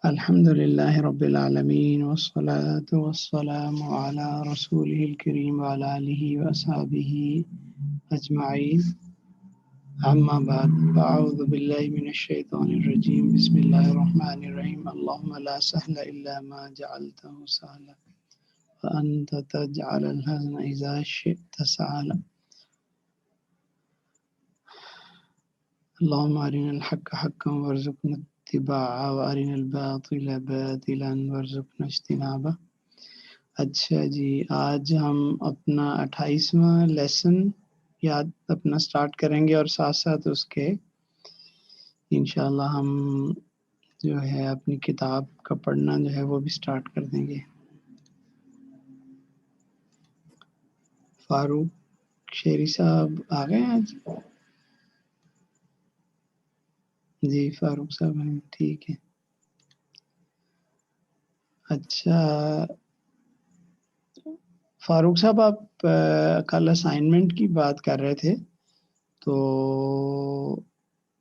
الحمد لله رب العالمين والصلاة والسلام على رسوله الكريم وعلى آله وأصحابه أجمعين أما بعد فأعوذ بالله من الشيطان الرجيم بسم الله الرحمن الرحيم اللهم لا سهل إلا ما جعلته سهلا وأنت تجعل الحزن إذا شئت سهلا اللهم أرنا الحق حقا وارزقنا اتباعه وأرنا الباطل باطلا وارزقنا اجتنابه۔ اچھا جی، آج ہم اپنا 28واں لیسن یاد اپنا سٹارٹ کریں گے اور ساتھ ساتھ اس کے انشاءاللہ ہم جو ہے اپنی کتاب کا پڑھنا جو ہے وہ بھی سٹارٹ کر دیں گے۔ فاروق شیری صاحب آ گئے آج؟ جی فاروق صاحب ہیں، ٹھیک ہے۔ اچھا فاروق صاحب، آپ کل اسائنمنٹ کی بات کر رہے تھے، تو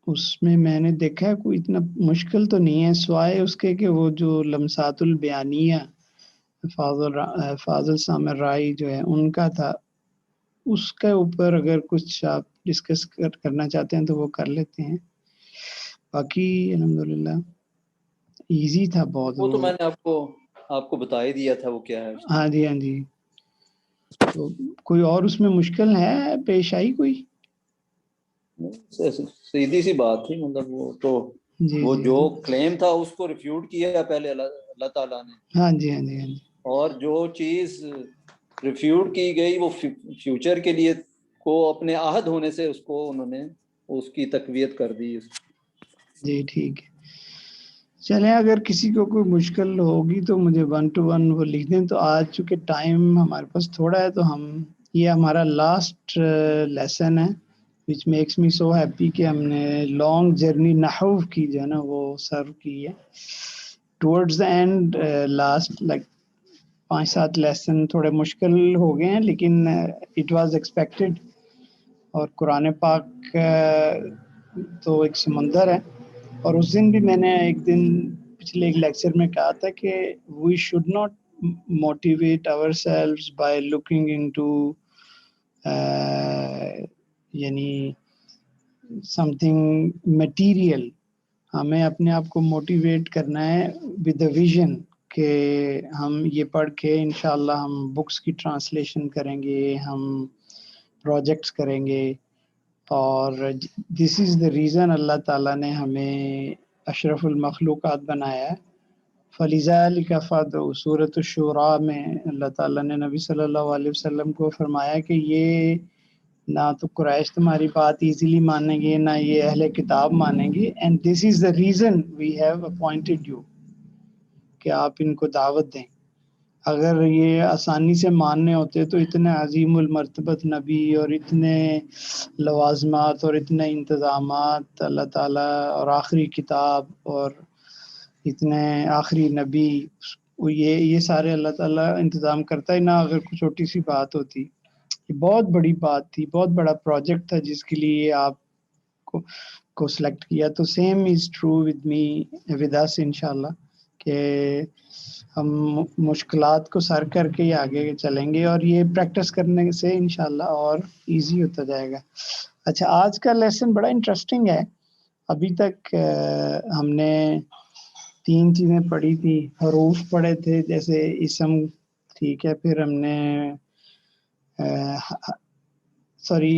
اس میں نے دیکھا ہے کوئی اتنا مشکل تو نہیں ہے، سوائے اس کے کہ وہ جو لمسات البیانیہ فاضل سامر رائی جو ہے ان کا تھا، اس کے اوپر اگر کچھ آپ ڈسکس کرنا چاہتے ہیں تو وہ کر لیتے ہیں۔ باقی الحمدللہ ایزی تھا بہت۔ وہ تو میں نے آپ کو بتا ہی دیا تھا وہ کیا ہے۔ ہاں جی ہاں جی، تو کوئی اور اس میں مشکل ہے پیش آئی کوئی؟ سیدھی سی بات تھی، مطلب وہ تو جی وہ جی جو کلیم تھا اس کو ریفیوٹ کیا پہلے اللہ تعالیٰ نے، ہاں جی ہاں جی ہاں جی، اور جو چیز ریفیوٹ کی گئی وہ فیوچر کے لیے کو اپنے عہد ہونے سے اس کو انہوں نے اس کی تقویت کر دی۔ جی ٹھیک ہے، چلیں اگر کسی کو کوئی مشکل ہوگی تو مجھے 1 to 1 وہ لکھ دیں۔ تو آج چونکہ ٹائم ہمارے پاس تھوڑا ہے تو ہم یہ ہمارا لاسٹ لیسن ہے، which makes me so happy کہ ہم نے لانگ جرنی نحو کی جو ہے نا وہ سرو کی ہے towards the and. Last like 5-7 lesson تھوڑے مشکل ہو گئے ہیں، لیکن اٹ واز ایکسپیکٹڈ۔ اور قرآن پاک تو ایک سمندر ہے، اور اس دن بھی میں نے ایک دن پچھلے ایک لیکچر میں کہا تھا کہ we should not motivate ourselves by looking into یعنی سم تھنگ میٹیریل۔ ہمیں اپنے آپ کو موٹیویٹ کرنا ہے ود اے ویژن کہ ہم یہ پڑھ کے انشاءاللہ ہم بکس کی ٹرانسلیشن کریں گے، ہم پروجیکٹس کریں گے، اور دس از دا ریزن اللہ تعالیٰ نے ہمیں اشرف المخلوقات بنایا ہے۔ فَلِذَلِكَ فَادْعُوا سورۃ الشورى میں اللہ تعالیٰ نے نبی صلی اللہ علیہ وسلم کو فرمایا کہ یہ نہ تو قریش تمہاری بات ایزیلی مانیں گے، نہ یہ اہل کتاب مانیں گے، and this is the reason we have appointed you کہ آپ ان کو دعوت دیں۔ اگر یہ آسانی سے ماننے ہوتے تو اتنے عظیم المرتبت نبی اور اتنے لوازمات اور اتنے انتظامات اللہ تعالیٰ اور آخری کتاب اور اتنے آخری نبی، یہ سارے اللہ تعالیٰ انتظام کرتا ہی نہ اگر کوئی چھوٹی سی بات ہوتی۔ یہ بہت بڑی بات تھی، بہت بڑا پروجیکٹ تھا جس کے لیے آپ کو سلیکٹ کیا۔ تو same is true with me with us انشاءاللہ کہ ہم مشکلات کو سر کر کے ہی آگے چلیں گے، اور یہ پریکٹس کرنے سے انشاءاللہ اور ایزی ہوتا جائے گا۔ اچھا، آج کا لیسن بڑا انٹرسٹنگ ہے۔ ابھی تک ہم نے 3 چیزیں پڑھی تھی، حروف پڑھے تھے جیسے اسم، ٹھیک ہے، پھر ہم نے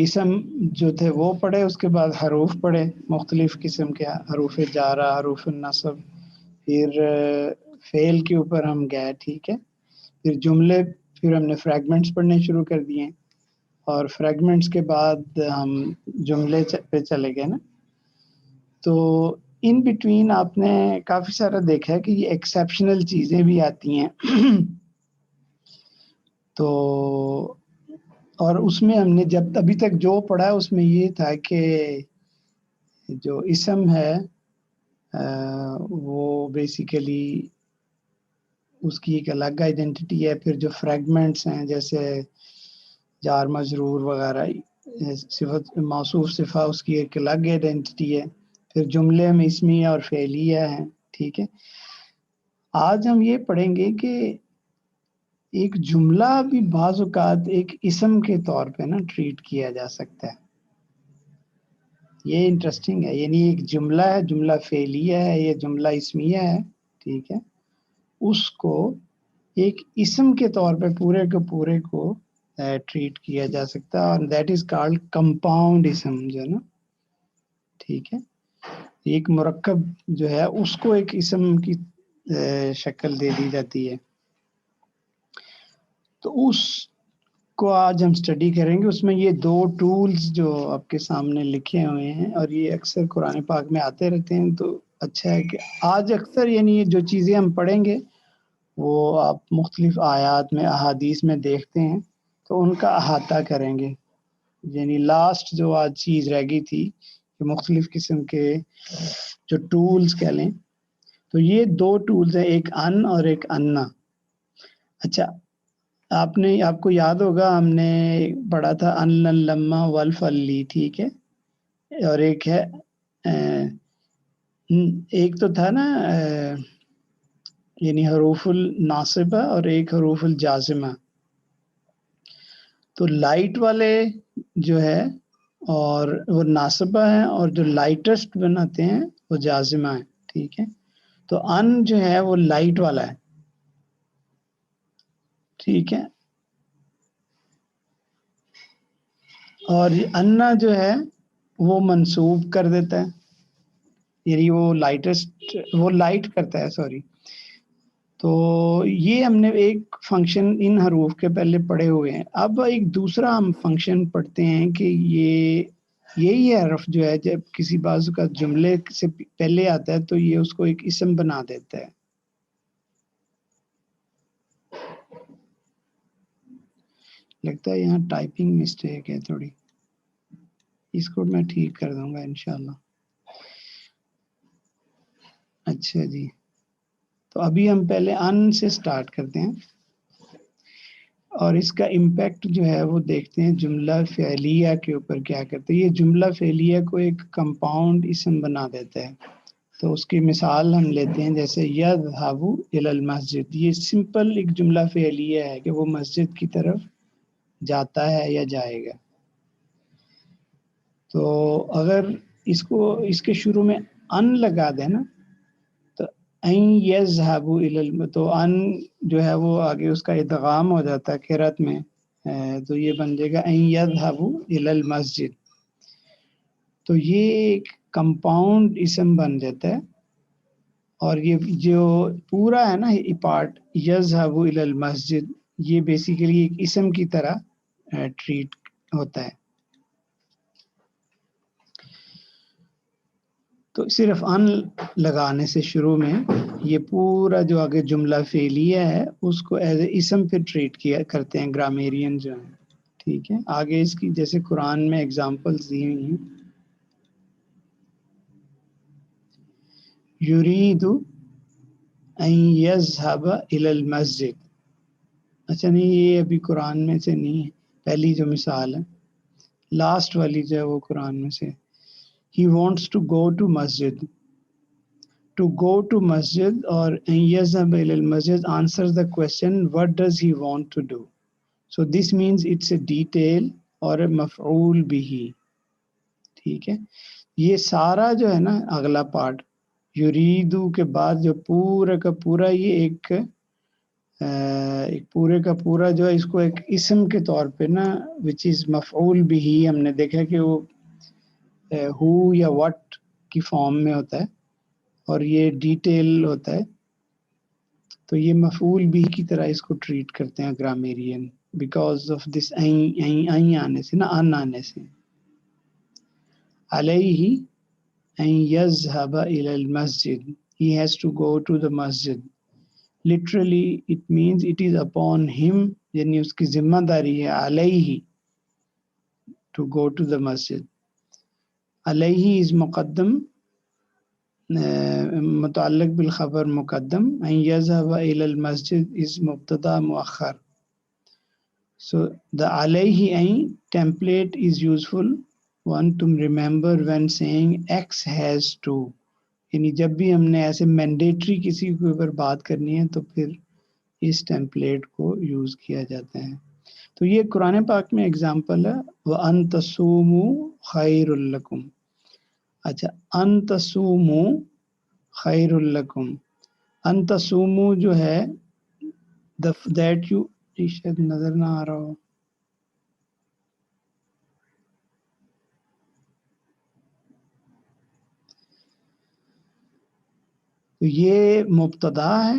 اسم جو تھے وہ پڑھے، اس کے بعد حروف پڑھے مختلف قسم کے، حروف جارہ، حروف النصب، پھر فعل کے اوپر ہم گئے، ٹھیک ہے، پھر جملے، پھر ہم نے فریگمنٹس پڑھنے شروع کر دیے، اور فریگمنٹس کے بعد ہم جملے پہ چلے گئے نا۔ تو ان بٹوین آپ نے کافی سارا دیکھا ہے کہ یہ ایکسیپشنل چیزیں بھی آتی ہیں تو اور اس میں ہم نے جب ابھی تک جو پڑھا ہے اس میں یہ تھا کہ جو اسم ہے وہ بیسیکلی اس کی ایک الگ آئیڈینٹی ہے، پھر جو فریگمنٹس ہیں جیسے جار مجرور وغیرہ، صفت موصوف صفہ، اس کی ایک الگ آئیڈینٹی ہے، پھر جملے میں اسمیہ اور فعلیہ ہیں، ٹھیک ہے۔ آج ہم یہ پڑھیں گے کہ ایک جملہ بھی بعض اوقات ایک اسم کے طور پہ نا ٹریٹ کیا جا سکتا ہے. یہ انٹرسٹنگ ہے. یعنی ایک جملہ ہے، جملہ فعلیہ ہے یا جملہ اسمیہ ہے، ٹھیک ہے، اس کو ایک اسم کے طور پہ پورے کے پورے کو ٹریٹ کیا جا سکتا ہے، اور دیٹ از کالڈ کمپاؤنڈ اسم، جو ہے نا، ٹھیک ہے. ایک مرکب جو ہے اس کو ایک اسم کی شکل دے دی جاتی ہے. تو اس کو آج ہم اسٹڈی کریں گے. اس میں یہ دو ٹولز جو آپ کے سامنے لکھے ہوئے ہیں، اور یہ اکثر قرآن پاک میں آتے رہتے ہیں، تو اچھا ہے کہ آج اکثر یعنی یہ جو چیزیں ہم پڑھیں گے وہ آپ مختلف آیات میں، احادیث میں دیکھتے ہیں تو ان کا احاطہ کریں گے. یعنی لاسٹ جو آج چیز رہ گئی تھی کہ مختلف قسم کے جو ٹولز کہہ لیں، تو یہ دو ٹولز ہیں، ایک ان اور ایک انا. اچھا، آپ کو یاد ہوگا ہم نے پڑھا تھا ان لما والفلی، ٹھیک ہے، اور ایک ہے ایک تو تھا نا یعنی حروف الناصبہ اور ایک حروف الجازمہ. تو لائٹ والے جو ہے اور وہ ناصبہ ہیں، اور جو لائٹسٹ بناتے ہیں وہ جازمہ ہیں، ٹھیک ہے. تو ان جو ہے وہ لائٹ والا ہے، ٹھیک ہے، اور انا جو ہے وہ منسوب کر دیتا ہے، یعنی وہ لائٹسٹ، وہ لائٹ کرتا ہے، سوری. تو یہ ہم نے ایک فنکشن ان حروف کے پہلے پڑھے ہوئے ہیں. اب ایک دوسرا ہم فنکشن پڑھتے ہیں کہ یہی حرف جو ہے جب کسی بازو کا جملے سے پہلے آتا ہے تو یہ اس کو ایک اسم بنا دیتا ہے. لگتا ہے یہاں ٹائپنگ مسٹیک ہے تھوڑی، اس کو میں ٹھیک کر دوں گا انشاءاللہ. اچھا جی، تو ابھی ہم پہلے ان سے سٹارٹ کرتے ہیں اور اس کا امپیکٹ جو ہے وہ دیکھتے ہیں جملہ فعلیہ کے اوپر کیا کرتے ہیں. یہ جملہ فعلیہ کو ایک کمپاؤنڈ اسم بنا دیتا ہے. تو اس کی مثال ہم لیتے ہیں، جیسے یذهب الی المسجد. یہ سمپل ایک جملہ فعلیہ ہے کہ وہ مسجد کی طرف جاتا ہے یا جائے گا. تو اگر اس کے شروع میں ان لگا دیں نا، تو این یذهب الی، تو ان جو ہے وہ آگے اس کا ادغام ہو جاتا ہے قرأت میں، تو یہ بن جائے گا این یذهب الی المسجد. تو یہ ایک کمپاؤنڈ اسم بن جاتا ہے. اور یہ جو پورا ہے نا یہ پارٹ یذهب الی المسجد، یہ بیسیکلی ایک اسم کی طرح ٹریٹ ہوتا ہے. تو صرف ان لگانے سے شروع میں یہ پورا جو آگے جملہ فعلیہ ہے اس کو ایز اے اسم پہ ٹریٹ کیا کرتے ہیں گرامیرین جو ہیں، ٹھیک ہے. آگے اس کی جیسے قرآن میں ایگزامپلس دی ہوئی ہیں، یرید ان یذهب الی المسجد. اچھا نہیں، یہ ابھی قرآن میں سے نہیں ہے، پہلی جو مثال ہے، لاسٹ والی جو ہے وہ قرآن میں سے. He wants to go to masjid. To go to masjid or ان یذهب الی المسجد answers the question what does he want to do. So this means it's a detail or a مفعول به، ٹھیک ہے. یہ سارا جو ہے نا اگلا پارٹ یریدو کے بعد جو پورا کا پورا یہ ایک پورے کا پورا جو ہے اس کو ایک اسم کے طور پہ نا which is مفعول به، ہم نے دیکھا کہ وہ ہو یا وٹ کی فارم میں ہوتا ہے اور یہ ڈیٹیل ہوتا ہے. تو یہ مفعول بھی کی طرح اس کو ٹریٹ کرتے ہیں گرامیرین بیکاز آف دس این آنے سے نا، ان آنے سے. علیہ ان یذهب الی المسجد، he has to go to the masjid. Literally it means it is upon him، یعنی اس کی ذمہ داری ہے، علیہ to go to the masjid. علیہ از مقدم، متعلق بالخبر مقدم، ان یذهب الی المسجد is مبتدا مؤخر. So the علیہ ان template is useful one to remember when saying X has to. یعنی جب بھی ہم نے ایسے مینڈیٹری کسی کے اوپر بات کرنی ہے تو پھر اس ٹیمپلیٹ کو یوز کیا جاتا ہے. تو یہ قرآن پاک میں اگزامپل ہے وَأَن تَصُومُوا خَيْرٌ لَكُمْ. اچھا ان تصوموا خیر لکم. ان تصوموا جو ہے دیٹ یو شاید نظر نہ آ رہا ہو. تو یہ مبتدا ہے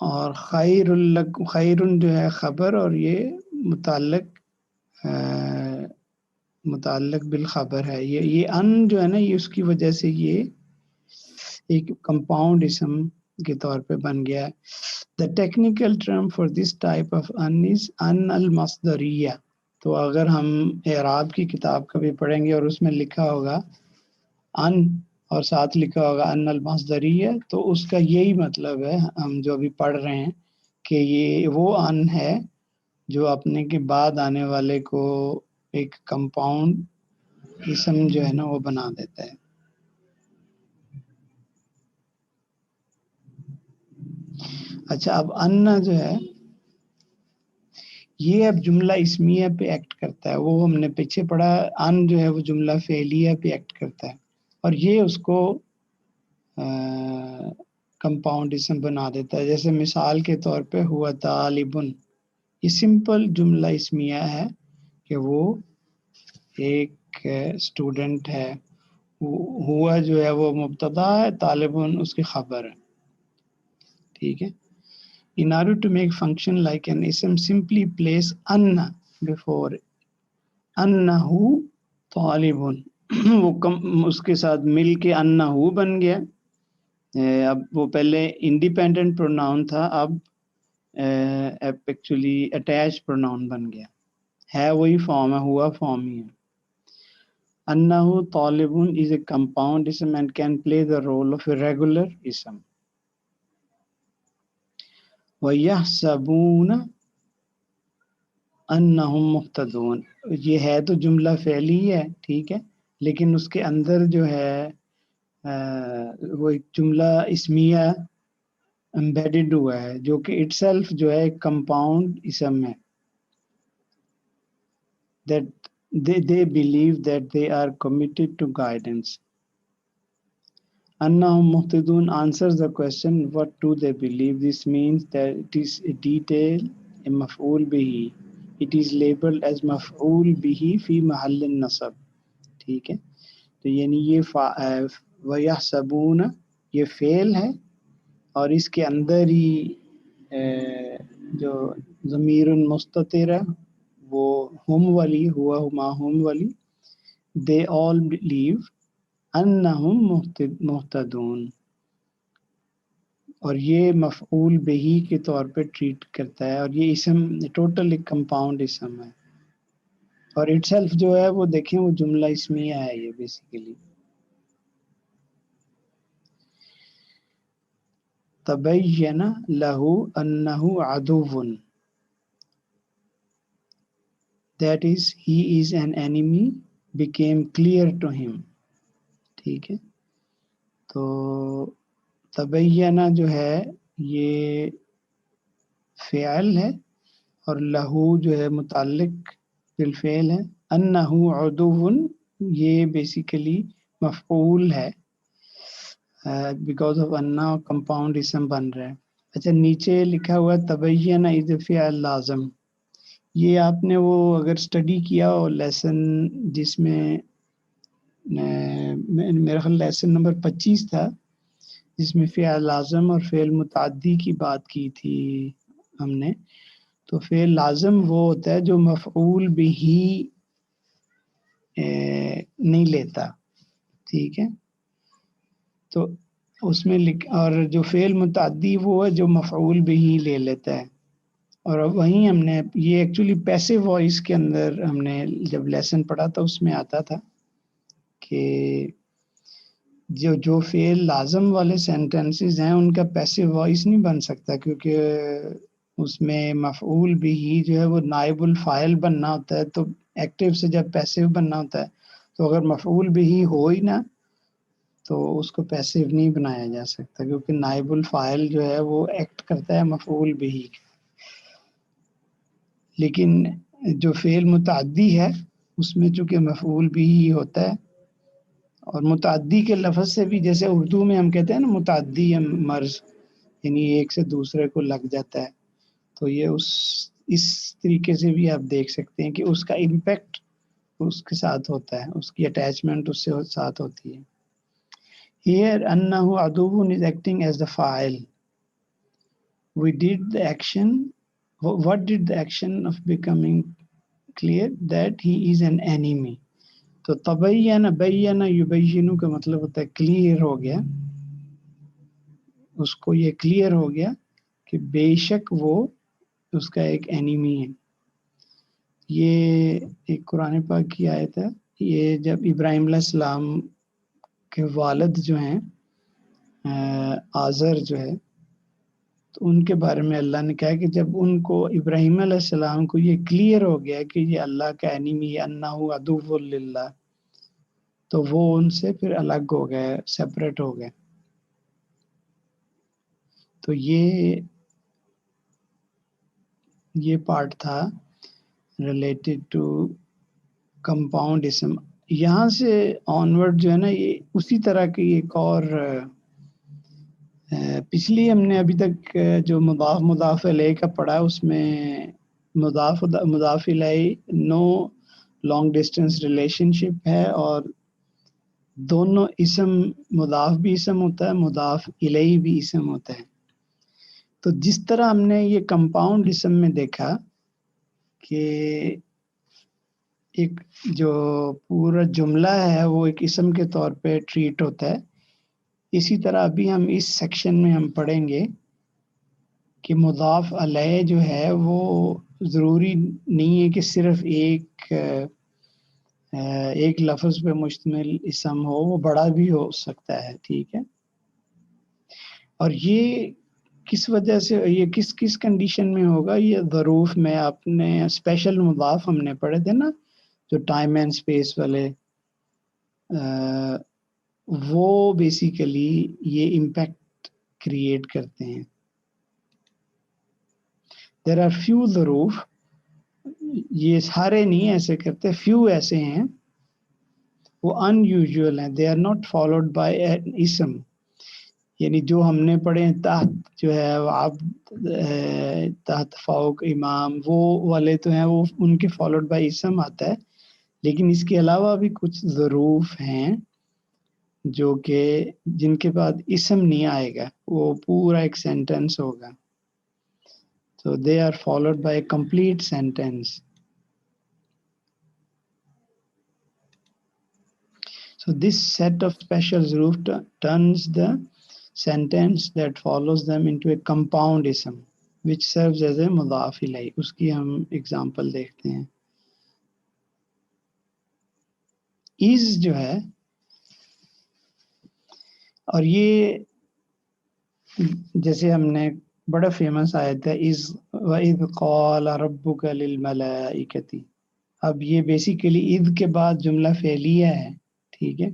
اور خیر لکم خیر جو ہے خبر اور یہ متعلق بالخبر ہے. یہ ان جو ہے نا یہ اس کی وجہ سے یہ ایک کمپاؤنڈ اسم کے طور پہ بن گیا ہے. The technical term for this type of an is an المصدریہ. تو اگر ہم اعراب کی کتاب کبھی پڑھیں گے اور اس میں لکھا ہوگا ان اور ساتھ لکھا ہوگا ان المصدریہ تو اس کا یہی مطلب ہے ہم جو ابھی پڑھ رہے ہیں کہ یہ وہ ان ہے جو اپنے کے بعد آنے والے کو ایک کمپاؤنڈ اسم جو ہے نا وہ بنا دیتا ہے. اچھا اب ان جو ہے یہ اب جملہ اسمیہ پہ ایکٹ کرتا ہے. وہ ہم نے پیچھے پڑھا ان جو ہے وہ جملہ فعلیہ پہ ایکٹ کرتا ہے اور یہ اس کو کمپاؤنڈ اسم بنا دیتا ہے. جیسے مثال کے طور پہ ہوا طالبن، یہ سمپل جملہ اسمیہ ہے کہ وہ ایک اسٹوڈنٹ ہے. ہوا جو ہے وہ مبتدا ہے، طالبن اس کی خبر ہے. ٹھیک ہے. In order to make function like an ism, simply place anna before it. انہو طالبن وہ اس کے ساتھ مل کے انہو بن گیا. اب وہ پہلے انڈیپینڈنٹ پروناؤن تھا، اب ایکچولی اٹیچ پروناؤن بن گیا. ہے وہی فارم ہے، ہوا فارم ہی ہے. انہو طالبن is a compound ism and can play the role of a regular ism. وَيَحْسَبُونَ انہم مہتدون، یہ ہے تو جملہ فعلی ہے ٹھیک ہے، لیکن اس کے اندر جو ہے وہ ایک جملہ اسمیہ امبیڈڈ ہوا ہے جو کہ اٹ سیلف جو ہے ایک کمپاؤنڈ اسم ہے. that they believe that they are committed to guidance. Annahum muhtadun answers the question what do they believe. This means that it is a detail, a maf'ul bihi. It is labeled as maf'ul bihi fi mahall an-nasab. ٹھیک ہے. تو یعنی یہ وَيَحْسَبُونَ یہ فعل ہے اور اس کے اندر ہی جو ضمیر مستتر ہے وہ ہم والی ہوا ہما ہم والی. they all believe انہم مہتدون اور یہ مفعول بہی کے طور پہ ٹریٹ کرتا ہے اور یہ اسم ٹوٹل ایک کمپاؤنڈ اسم ہے اور اٹ سیلف جو ہے وہ دیکھیں وہ جملہ اسمیہ ہے. یہ بیسیکلی تبین لہ انہ عدو، that is he is an enemy, became clear to him. ٹھیک ہے. تو تبینہ جو ہے یہ فعل ہے اور لہو جو ہے متعلق بالفعل ہے. انہ عدو یہ بیسیکلی مفعول ہے بیکاز آف انہ کمپاؤنڈ اسم بن رہا ہے. اچھا نیچے لکھا ہوا تبینہ اذ فعل لازم. یہ آپ نے وہ اگر اسٹڈی کیا ہو لیسن جس میں میرا خیال لیسن نمبر 25 تھا جس میں فعل لازم اور فعل متعدی کی بات کی تھی ہم نے، تو فعل لازم وہ ہوتا ہے جو مفعول بھی نہیں لیتا. ٹھیک ہے. تو اس میں اور جو فعل متعدی وہ ہے جو مفعول بھی لے لیتا ہے. اور وہیں ہم نے یہ ایکچولی پیسو وائس کے اندر ہم نے جب لیسن پڑھا تھا اس میں آتا تھا کہ جو فعل لازم والے سینٹنسز ہیں ان کا پیسو وائس نہیں بن سکتا کیونکہ اس میں مفعول بھی جو ہے وہ نائب الفاعل بننا ہوتا ہے. تو ایکٹیو سے جب پیسو بننا ہوتا ہے تو اگر مفعول بھی ہو ہی نہ تو اس کو پیسو نہیں بنایا جا سکتا، کیونکہ نائب الفاعل جو ہے وہ ایکٹ کرتا ہے مفعول بہ، لیکن جو فعل متعدی ہے اس میں چونکہ مفعول بہ ہی ہوتا ہے، اور متعدی کے لفظ سے بھی جیسے اردو میں ہم کہتے ہیں نا متعدی یا مرز، یعنی ایک سے دوسرے کو لگ جاتا ہے، تو یہ اس طریقے سے بھی آپ دیکھ سکتے ہیں کہ اس کا امپیکٹ اس کے ساتھ ہوتا ہے، اس کی اٹیچمنٹ اس سے ساتھ ہوتی ہے. Here أنه عدو is acting as the fa'il. We did the action. What did the action of becoming clear? That he is an enemy. تو تبین بین یبینو کا مطلب ہوتا ہے کلیئر ہو گیا، اس کو یہ کلیئر ہو گیا کہ بے شک وہ اس کا ایک اینیمی ہے. یہ ایک قرآن پاک کی آیت ہے. یہ جب ابراہیم علیہ السلام کے والد جو ہیں آزر جو ہے، تو ان کے بارے میں اللہ نے کہا کہ جب ان کو ابراہیم علیہ السلام کو یہ کلیئر ہو گیا کہ یہ اللہ کا اینیمی ہے، انہ عدو للہ، تو وہ ان سے پھر الگ ہو گئے، سپریٹ ہو گئے. تو یہ پارٹ تھا ریلیٹڈ ٹو کمپاؤنڈ اسم. یہاں سے آنورڈ جو ہے نا، یہ اسی طرح کی ایک اور پچھلی ہم نے ابھی تک جو مضاف الیہ کا پڑھا، اس میں مضاف الیہ نو لانگ ڈسٹینس ریلیشن شپ ہے، اور دونوں اسم، مضاف بھی اسم ہوتا ہے، مضاف الیہ بھی اسم ہوتا ہے. تو جس طرح ہم نے یہ کمپاؤنڈ اسم میں دیکھا کہ ایک جو پورا جملہ ہے وہ ایک اسم کے طور پہ ٹریٹ ہوتا ہے، اسی طرح ابھی ہم اس سیکشن میں ہم پڑھیں گے کہ مضاف علیہ جو ہے وہ ضروری نہیں ہے کہ صرف ایک لفظ پہ مشتمل اسم ہو، وہ بڑا بھی ہو سکتا ہے. ٹھیک ہے، اور یہ کس وجہ سے، یہ کس کنڈیشن میں ہوگا؟ یہ ظروف میں آپ نے اسپیشل مضاف ہم نے پڑھے تھے نا، جو ٹائم اینڈ اسپیس والے، وہ بیسیکلی یہ امپیکٹ کریٹ کرتے ہیں. دیر آر فیو ظروف، یہ سارے نہیں ایسے کرتے، فیو ایسے ہیں وہ ان یوزول ہیں. They are not followed by us, یعنی جو ہم نے پڑھے ہیں تحت جو ہے عبد، تحت فوق امام، وہ والے تو ہیں، وہ ان کے فالوڈ بائی اسم آتا ہے. لیکن اس کے علاوہ بھی کچھ ظروف ہیں جو کہ جن کے بعد اسم نہیں آئے گا، وہ پورا ایک سینٹینس ہوگا. So they are followed by a complete sentence. So this set of special ظروف turns the sentence that follows them into a compound ism which serves as a مضاف الیہ. اس کی ہم اگزامپل دیکھتے ہیں. is جو ہے، اور یہ جیسے ہم نے بڑا فیمس آیت ہے از وَإِذْ قَالَ رَبُّكَ لِلْمَلَائِكَةِ. اب یہ بیسیکلی اذ کے بعد جملہ فعلیہ ہے. ٹھیک ہے،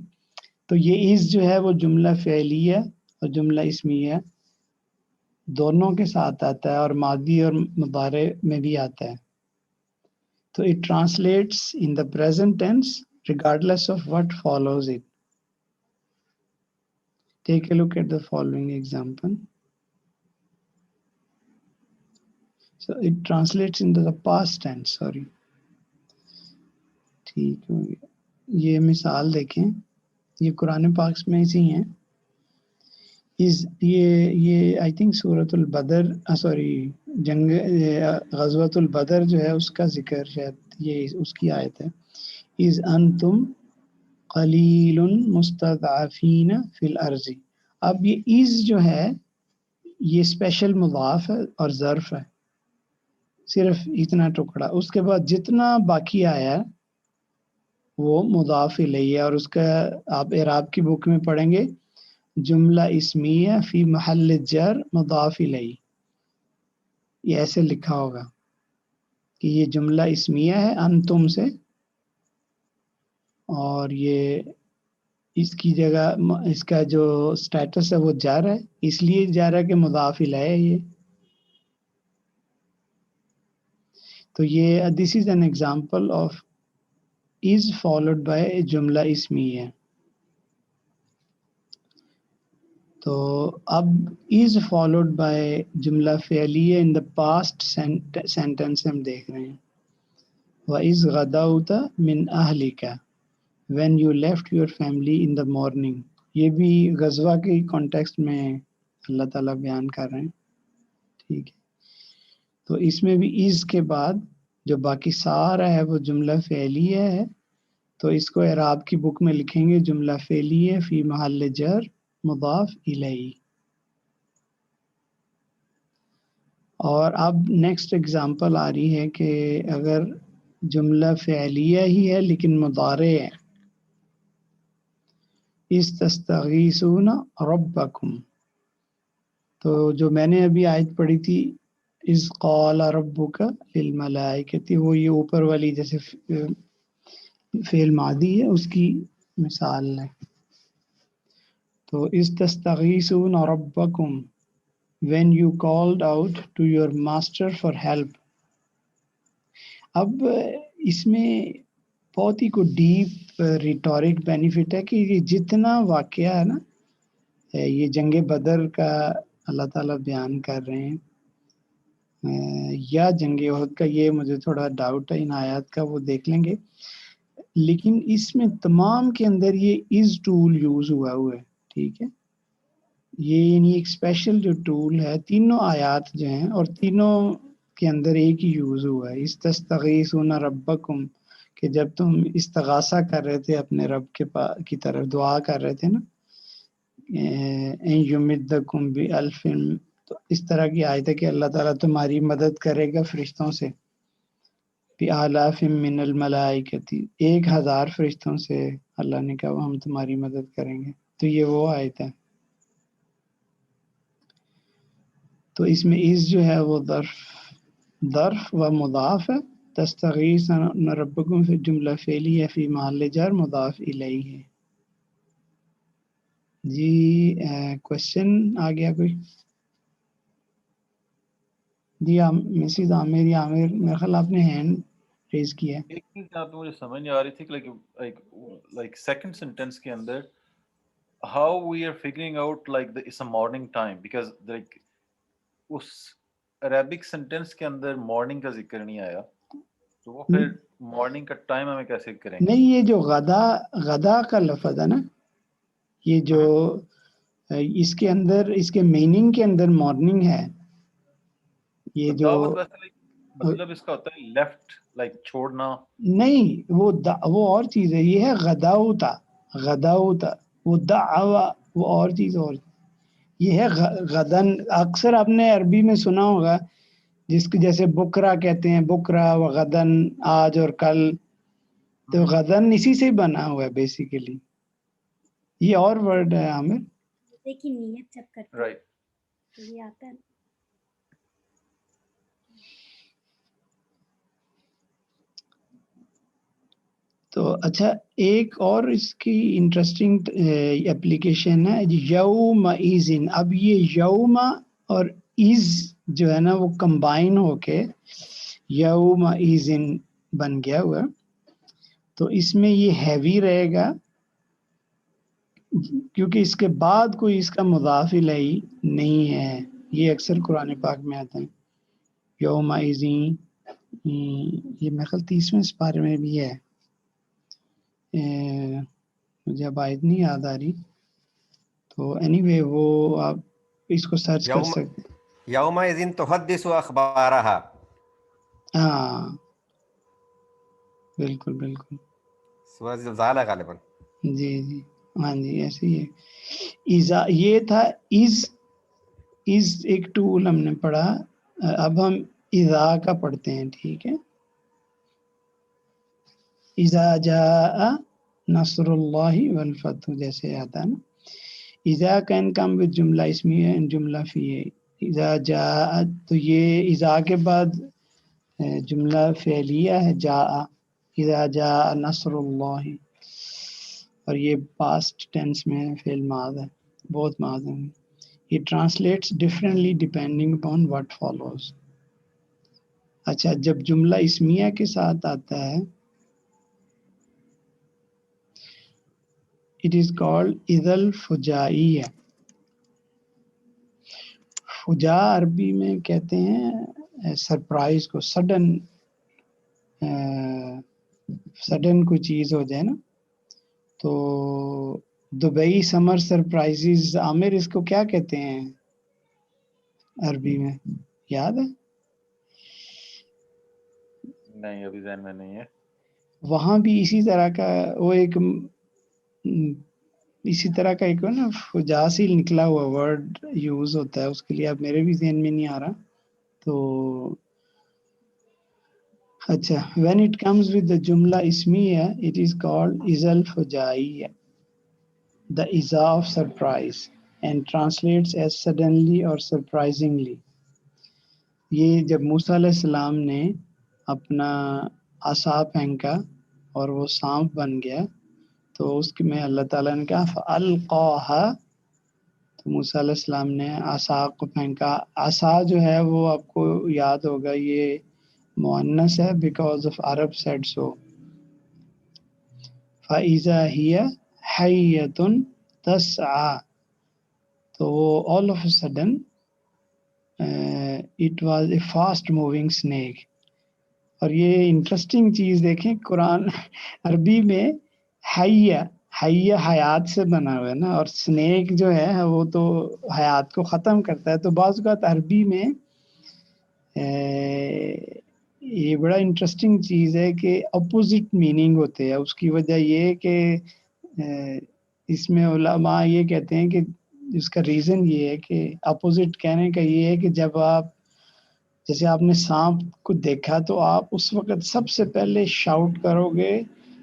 تو یہ از جو ہے وہ جملہ فعلیہ اور جملہ اسمیہ دونوں کے ساتھ آتا ہے، اور ماضی اور مضارع میں بھی آتا ہے. تو it translates in the present tense regardless of what follows it. Take a look at the following example. So it translates into the past tense. Sorry. ٹھیک ہو گیا. یہ مثال دیکھیں، یہ قرآن پاک میں اسی ہیں. یہ آئی تھنک سورۃ البدر، سوری جنگ غزوۃ البدر جو ہے اس کا ذکر، شاید یہ اس کی آیت ہے. اذ انتم قلیل مستضعفین فی الارض. اب یہ از جو ہے یہ اسپیشل مضاف ہے اور ظرف ہے، صرف اتنا ٹکڑا. اس کے بعد جتنا باقی آیا وہ مضاف الیہ، اور اس کا آپ اعراب کی بک میں پڑھیں گے جملہ اسمیہ فی محل جر مضاف الیہ، یہ ایسے لکھا ہوگا کہ یہ جملہ اسمیہ ہے انتم سے، اور یہ اس کی جگہ اس کا جو سٹیٹس ہے وہ جار ہے، اس لیے جار ہے کہ مضاف الیہ ہے یہ. تو یہ this is an example of is followed by جملہ اسمیہ. تو اب از فالوڈ بائی جملہ فعلیہ ان دا پاسٹ سینٹینس ہم دیکھ رہے ہیں. وَإِذْ غَدَوْتَ مِنْ أَهْلِكَ when you left your family in the morning. یہ بھی غزوہ کے کانٹیکسٹ میں اللہ تعالیٰ بیان کر رہے ہیں. ٹھیک ہے، تو اس میں بھی از کے بعد جو باقی سارا ہے وہ جملہ فعلیہ ہے، تو اس کو اعراب کی بک میں لکھیں گے جملہ فعلیہ فی محل جر مضاف الیہ. اور اب نیکسٹ ایگزامپل آ رہی ہے کہ اگر جملہ فعلیہ ہی ہے لیکن مضارع ہے. اذ تستغیثون ربکم، تو جو میں نے ابھی آیت پڑھی تھی اذ قال ربک للملائکۃ، وہ یہ اوپر والی جیسے فعل ماضی ہے اس کی مثال ہے. تو اذ تستغیثون ربکم when you called out to your master for help. اب اس میں بہت ہی کوئی ڈیپ ریٹورک بینیفٹ ہے کہ یہ جتنا واقعہ ہے نا، یہ جنگ بدر کا اللہ تعالیٰ بیان کر رہے ہیں یا جنگ احد کا، یہ مجھے تھوڑا ڈاؤٹ ہے ان آیات کا، وہ دیکھ لیں گے. لیکن اس میں تمام کے اندر یہ از ٹول یوز ہوا ہے. ٹھیک ہے، یہ یعنی ایک اسپیشل جو ٹول ہے، تینوں آیات جو ہیں اور تینوں کے اندر ایک ہی یوز ہوا ہے. استغیثون ربکم، کہ جب تم استغاثہ کر رہے تھے اپنے رب کی طرف دعا کر رہے تھے نا، یمدکم بالف، تو اس طرح کی آیت ہے کہ اللہ تعالیٰ تمہاری مدد کرے گا فرشتوں سے، بآلاف من الملائکۃ، 1000 فرشتوں سے اللہ نے کہا ہم تمہاری مدد کریں گے. تو یہ وہ آیت ہے. تو اس میں اس جو ہے وہ ظرف و مضاف ہے. تستغیثون ربکم فی جملہ فعلیہ فی محل جر مضاف الیہ ہے. جی کوشچن آ گیا کوئی؟ جی مسز عامر یا عامر، میرے خیال آپ نے ہینڈ ریز کیا ہے. ایک چیز جہاں پہ مجھے سمجھ نہیں آ رہی تھی کہ لائک سیکنڈ سینٹینس کے اندر how we are figuring out like it's a morning time because like اس عربک سینٹینس کے اندر مارننگ کا ذکر نہیں آیا، تو وہ پھر مارننگ کا ٹائم ہمیں کیسے کریں گے؟ نہیں، یہ جو غدا کا لفظ ہے نا، یہ جو اس کے اندر اس کے میننگ کے اندر مارننگ ہے. یہ جو مطلب اس کا ہوتا ہے لیفٹ لائک چھوڑنا، نہیں، وہ اور چیز ہے. یہ ہے غداؤتا، وہ دعوا وہ اور چیز. اور یہ ہے غدن. اکثر آپ نے عربی میں سنا ہوگا جس کو جیسے بکرا کہتے ہیں، بکرا و غدن، آج اور کل. تو غدن اسی سے بنا ہوا ہے بیسیکلی. یہ اور ورڈ ہے عامر، دیکھیں نیت جب کرتے رائٹ. تو یہ آتا ہے. تو اچھا ایک اور اس کی انٹرسٹنگ اپلیکیشن ہے یوم ایزن. اب یہ یوم اور از جو ہے نا وہ کمبائن ہو کے یوم ایزن بن گیا ہوا. تو اس میں یہ ہیوی رہے گا کیونکہ اس کے بعد کوئی اس کا مضاف الیہ نہیں ہے. یہ اکثر قرآن پاک میں آتا ہے یوم ایزن. یہ میرے خیال 30ویں سپارے میں بھی ہے. مجھے اب آیت نہیں یاد آ رہی، تو اینی وے وہ آپ اس کو سرچ کر سکتے. یومئذ تحدث اخبارہا. ہاں بالکل بالکل، سورہ زلزال ہے غالباً. جی جی ہاں جی ایسے ہی ہے. یہ تھا از ایک ٹول ہم نے پڑھا. اب ہم اذا کا پڑھتے ہیں. ٹھیک ہے، اذا جاء نصر اللہ والفتح جیسے آتا ہے نا. اذا کین کم وذ جملہ اسمیہ اینڈ جملہ فعلیہ. اذا جاء، تو یہ اذا کے بعد جملہ فعلیہ ہے جاء. اذا جاء نصر اللہ اور یہ past tense میں ہے، فعل ماض ہے، بہت ماض ہیں. It translates differently depending upon what follows. اچھا جب جملہ اسمیہ کے ساتھ آتا ہے it is called اذا الفجائیہ. فجا عربی میں کہتے ہیں سرپرائز کو، سڈن کوئی چیز ہو جائے نا. تو دبئی سمر سرپرائزز، عامر اس کو کیا کہتے ہیں عربی میں، یاد ہے؟ نہیں ابھی ذہن میں نہیں ہے. وہاں بھی اسی طرح کا وہ ایک اسی طرح کا ایک نا فجاسی نکلا ہوا ورڈ یوز ہوتا ہے اس کے لیے، اب میرے بھی ذہن میں نہیں آ رہا. تو اچھا when it comes with the جملہ اسمیہ it is called اذا الفجائیہ، the iza of surprise, and translates as suddenly or surprisingly. یہ جب موسیٰ علیہ السلام نے اپنا عصا پھینکا اور وہ سانپ بن گیا تو اس میں اللہ تعالیٰ نے کہا فَأَلْقَاهَا، تو موسیٰ علیہ السلام نے عصا کو پھینکا. عصا جو ہے وہ آپ کو یاد ہوگا یہ مؤنث ہے because of Arab said so. فَإِذَا هِيَ حَيَّةٌ تَسْعَى، تو all of a sudden it was a fast moving snake. اور یہ انٹرسٹنگ چیز دیکھیں قرآن عربی میں حیہ حیات سے بنا ہوا ہے نا، اور سنیک جو ہے وہ تو حیات کو ختم کرتا ہے. تو بعض اوقات عربی میں یہ بڑا انٹرسٹنگ چیز ہے کہ اپوزٹ میننگ ہوتے ہیں. اس کی وجہ یہ کہ اس میں علماء یہ کہتے ہیں کہ اس کا ریزن یہ ہے کہ اپوزٹ کہنے کا یہ ہے کہ جب آپ جیسے آپ نے سانپ کو دیکھا تو آپ اس وقت سب سے پہلے شاؤٹ کرو گے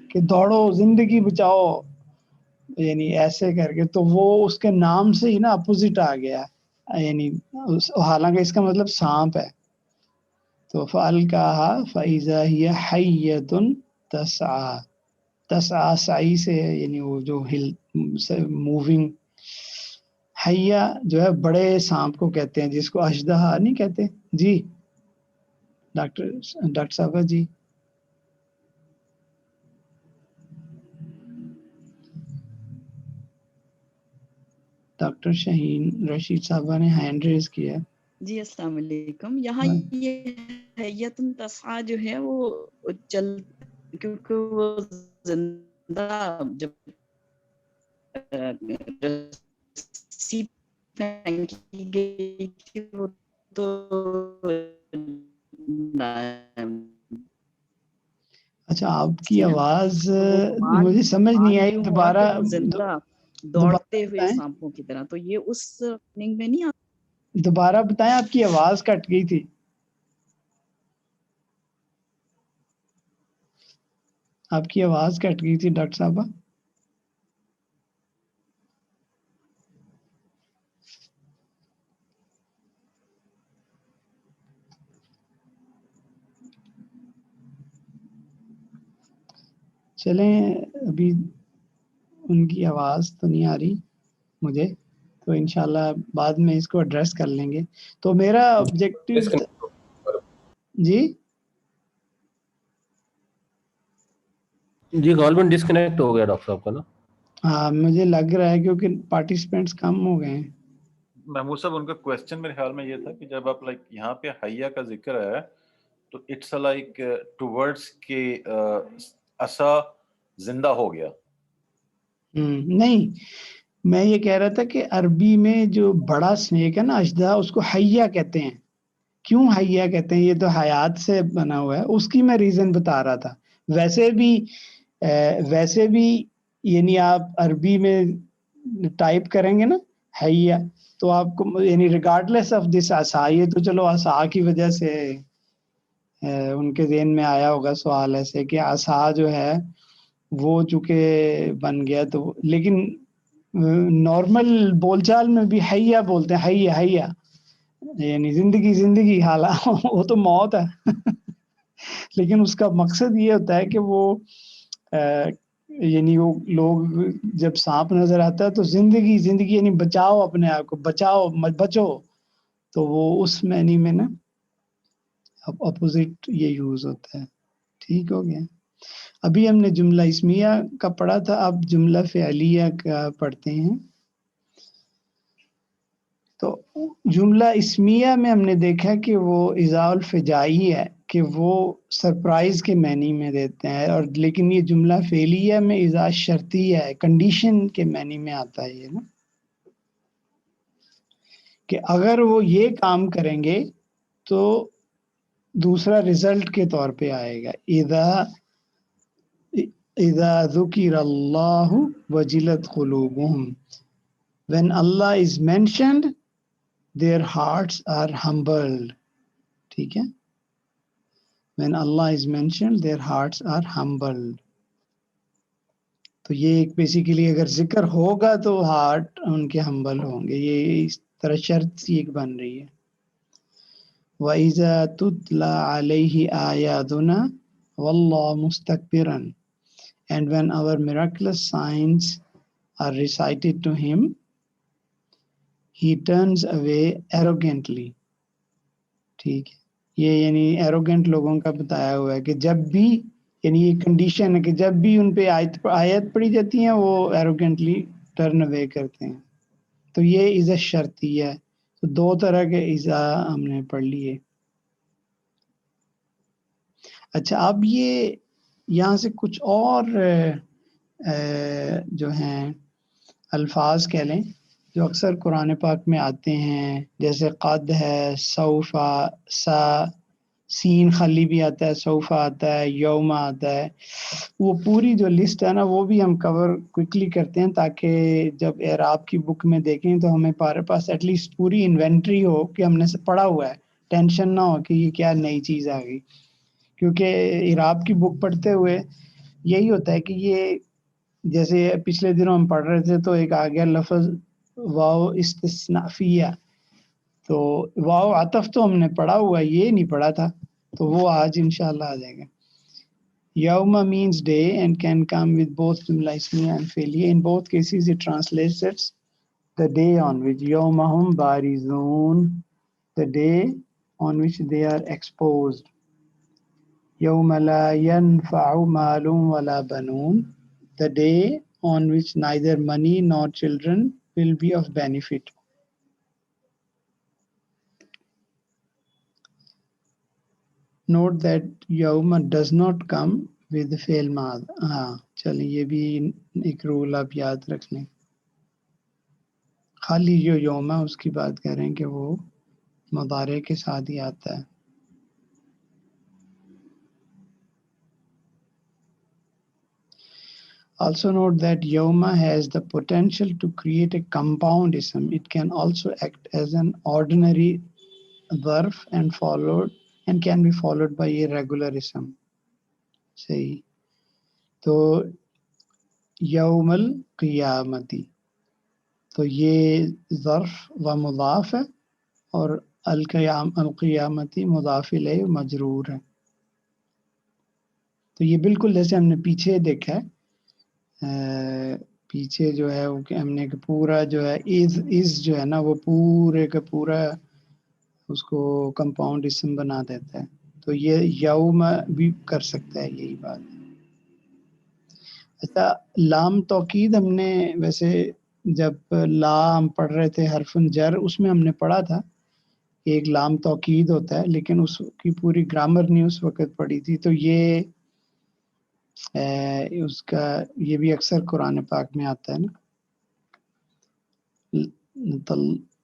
کہ دوڑو زندگی بچاؤ، یعنی ایسے کر کے. تو وہ اس کے نام سے ہی نا اپوزٹ آ گیا، یعنی حالانکہ اس کا مطلب سانپ ہے. تو فَأَلْقَاهَا فَإِذَا هِيَ حَيَّةٌ تَسْعَى، تسعى سعی سے ہے، یعنی وہ جو موونگ. حیہ جو ہے بڑے سانپ کو کہتے ہیں جس کو اشدہا نہیں کہتے. جی ڈاکٹر صاحبہ جی. ڈاکٹر شہین رشید صاحبہ نے ہینڈ ریز کیا. جی السلام علیکم. یہاں یہ حیتن تسعیٰ جو ہے وہ چل، کیونکہ وہ زندہ جب رسی پھینکی گئی تھی وہ تو اچھا آپ کی آواز مجھے سمجھ نہیں آئی، دوبارہ زندہ دوڑتے ہوئے سانپوں کی طرح، تو یہ اس میننگ میں نہیں آتا. دوبارہ بتائیں، آپ کی آواز کٹ گئی تھی. آپ کی آواز کٹ گئی تھی ڈاکٹر صاحبہ. چلیں ابھی ان کی آواز تو نہیں آ رہی مجھے، تو انشاءاللہ بعد میں اس کو ایڈریس کر لیں گے. تو میرا آبجیکٹو جی غالباً ڈسکنیکٹ ہو گیا ڈاکٹر صاحب کا نا. ہاں مجھے لگ رہا ہے کیونکہ پارٹیسپینٹس کم ہو گئے ہیں. محمود صاحب ان کا کویسچن میرے خیال میں یہ تھا کہ جب آپ یہاں پہ حیہ کا ذکر ہے تو اٹس لائک ٹورڈز کہ عصا زندہ ہو گیا. نہیں، میں یہ کہہ رہا تھا کہ عربی میں جو بڑا سنیک ہے نا اشدہا، اس کو حیہ کہتے ہیں. کیوں حیہ کہتے ہیں؟ یہ تو حیات سے بنا ہوا ہے، اس کی میں ریزن بتا رہا تھا. ویسے بھی یعنی آپ عربی میں ٹائپ کریں گے نا حیہ تو آپ کو یعنی ریگارڈلیس آف دس عصا، یہ تو چلو عصا کی وجہ سے ان کے ذہن میں آیا ہوگا سوال ایسے کہ عصا جو ہے وہ چونکہ بن گیا تو، لیکن نارمل بول چال میں بھی حیہ بولتے ہیں، حیہ حیہ یعنی زندگی حالہ وہ تو موت ہے لیکن اس کا مقصد یہ ہوتا ہے کہ وہ یعنی وہ لوگ جب سانپ نظر آتا ہے تو زندگی زندگی یعنی بچاؤ اپنے آپ کو، بچاؤ بچو، تو وہ اس معنی میں نا اپوزٹ یہ یوز ہوتا ہے. ٹھیک ہو گیا. ابھی ہم نے جملہ اسمیہ کا پڑھا تھا، اب جملہ فعلیہ کا پڑھتے ہیں. تو جملہ اسمیہ میں ہم نے دیکھا کہ وہ اضاء الفجائی ہے، کہ وہ سرپرائز کے معنی میں دیتے ہیں، اور لیکن یہ جملہ فعلیہ میں اضاء شرطیہ ہے، کنڈیشن کے معنی میں آتا ہے یہ نا، کہ اگر وہ یہ کام کریں گے تو دوسرا رزلٹ کے طور پہ آئے گا. اذا ذکر اللہ وجلت قلوبہم، when Allah is mentioned their hearts are humbled. ٹھیک ہے. when Allah is mentioned their hearts are humbled. تو یہ ایک بیسیکلی اگر ذکر ہوگا تو ہارٹ ان کے ہمبل ہوں گے، یہ اس طرح شرط ایک بن رہی ہے. وَإِذَا تُتْلَى عَلَيْهِ آيَاتُنَا وَاللَّهُ مُسْتَكْبِرًا, and when our miraculous signs are recited to him, he turns away arrogantly. ٹھیک ہے. یہ یعنی ایروگنٹ لوگوں کا بتایا ہوا ہے کہ جب بھی، یعنی یہ کنڈیشن ہے کہ جب بھی ان پہ آیت پڑھی جاتی ہیں وہ ایروگنٹلی ٹرن اوے کرتے ہیں. تو یہ عزت شرطی ہے. تو دو طرح کے عزا ہم نے پڑھ لیے. اچھا، اب یہ یہاں سے کچھ اور جو ہیں الفاظ کہہ لیں جو اکثر قرآن پاک میں آتے ہیں، جیسے قد ہے، سوفا، سا، سین خلی بھی آتا ہے، سوفا آتا ہے، یوم آتا ہے. وہ پوری جو لسٹ ہے نا وہ بھی ہم کور کوئکلی کرتے ہیں تاکہ جب اعراب کی بک میں دیکھیں تو ہمیں پاس ایٹ لیسٹ پوری انوینٹری ہو کہ ہم نے پڑھا ہوا ہے، ٹینشن نہ ہو کہ یہ کیا نئی چیز آ گئی. کیونکہ اعراب کی بک پڑھتے ہوئے یہی ہوتا ہے کہ یہ جیسے پچھلے دنوں ہم پڑھ رہے تھے تو ایک آ گیا لفظ واو استثنافیہ، تو واو عطف تو ہم نے پڑھا ہوا، یہ نہیں پڑھا تھا، تو وہ آج انشاءاللہ آ جائے گا. Yawma means day and can come with both jumla ismiya and fi'liya. In both cases it translates as the day on which yawmahum barizun, the day on which they are exposed. Yawma la yanfa'u malun wala banun, the day on which neither money nor children will be of benefit. Note that yawma does not come with the fail maad. ہاں چلیں یہ بھی ایک role آپ یاد رکھ لیں. خالی جو یوما اس کی بات کر رہے ہیں کہ وہ مضارع کے ساتھ ہی آتا ہے. Also note that yawma has the potential to create a compound ism. It can also act as an ordinary dharf and can be followed by a regular ism. صحیح. تو یوم القیامتی، تو یہ ظرف و مضاف ہے اور القیامتی مضاف الیہ مجرور ہے. تو یہ بالکل جیسے ہم نے پیچھے دیکھا ہے، پیچھے جو ہے وہ کہ ہم نے کہ پورا جو ہے از جو ہے نا وہ پورے کا پورا اس کو کمپاؤنڈ اسم بنا دیتا ہے. تو یہ یوم بھی کر سکتا ہے یہی بات. اچھا، لام توکید ہم نے ویسے جب لا ہم پڑھ رہے تھے حرف جر، اس میں ہم نے پڑھا تھا ایک لام توکید ہوتا ہے، لیکن اس کی پوری گرامر نہیں اس وقت پڑھی تھی. تو یہ اس کا یہ بھی اکثر قرآن پاک میں آتا ہے نا،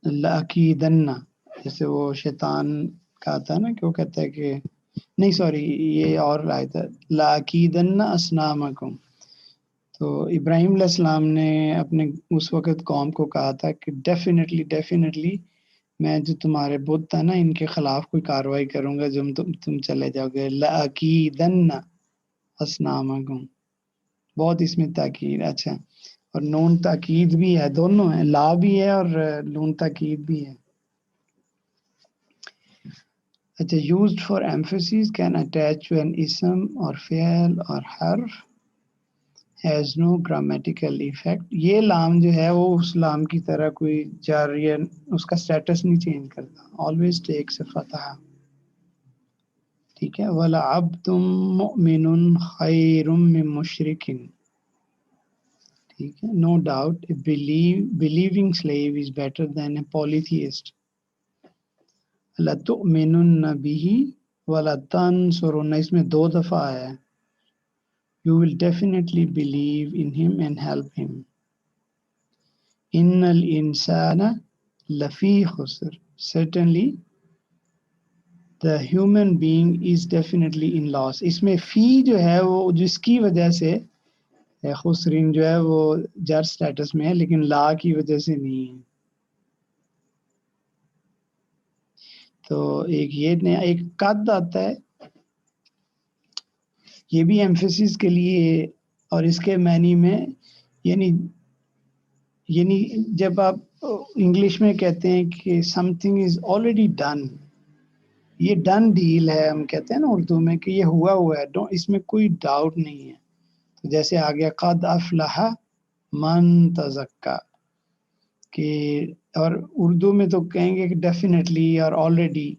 لَأَكِيدَنَّ، جیسے وہ شیطان کا آتا ہے نا کہ وہ کہتا ہے کہ نہیں سوری یہ اور آیت ہے لَأَكِيدَنَّ أَصْنَامَكُمْ. تو ابراہیم علیہ السلام نے اپنے اس وقت قوم کو کہا تھا کہ ڈیفینیٹلی میں جو تمہارے بت ہے نا ان کے خلاف کوئی کارروائی کروں گا جو تم چلے جاؤ گے. لَأَكِيدَنَّ أَصْنَامَكُمْ، بہت اس میں تاکید. اچھا، اور نون تاکید بھی ہے، دونوں ہیں، لا بھی ہے اور نون تاکید بھی ہے. اچھا، used for emphasis can attach to an ism or fi'l or harf has no grammatical effect. یہ لام جو ہے وہ اس لام کی طرح کوئی جار یا اس کا اسٹیٹس نہیں چینج کرتا, always takes a فتح. ٹھیک ہے. وَلَعَبْدٌ مُؤْمِنٌ خَيْرٌ مِّن مُشْرِكٍ. ٹھیک ہے. No doubt a believing slave is better than a polytheist. لَتُؤْمِنُنَّ بِهِ وَلَتَنْصُرُنَّ, اس میں 2 دفعہ آیا ہے. You will definitely believe in him and help him. إِنَّ الْإِنسَانَ لَفِي خُسْرٍ. Certainly the human being is definitely in loss. اس میں فی جو ہے وہ جس کی وجہ سے خسرین جو ہے وہ جر سٹیٹس میں ہے, لیکن لا کی وجہ سے نہیں ہے. تو ایک یہ نیا ایک قد آتا ہے, یہ بھی ایمفیسس کے لیے, اور اس کے معنی میں یعنی جب آپ انگلش میں کہتے ہیں کہ some thing is already done, یہ ڈن ڈیل ہے, ہم کہتے ہیں نا اردو میں کہ یہ ہوا ہے, اس میں کوئی ڈاؤٹ نہیں ہے. تو جیسے آ گیا قد افلح من تزکا, کہ اور اردو میں تو کہیں گے کہ ڈیفینیٹلی اور آلریڈی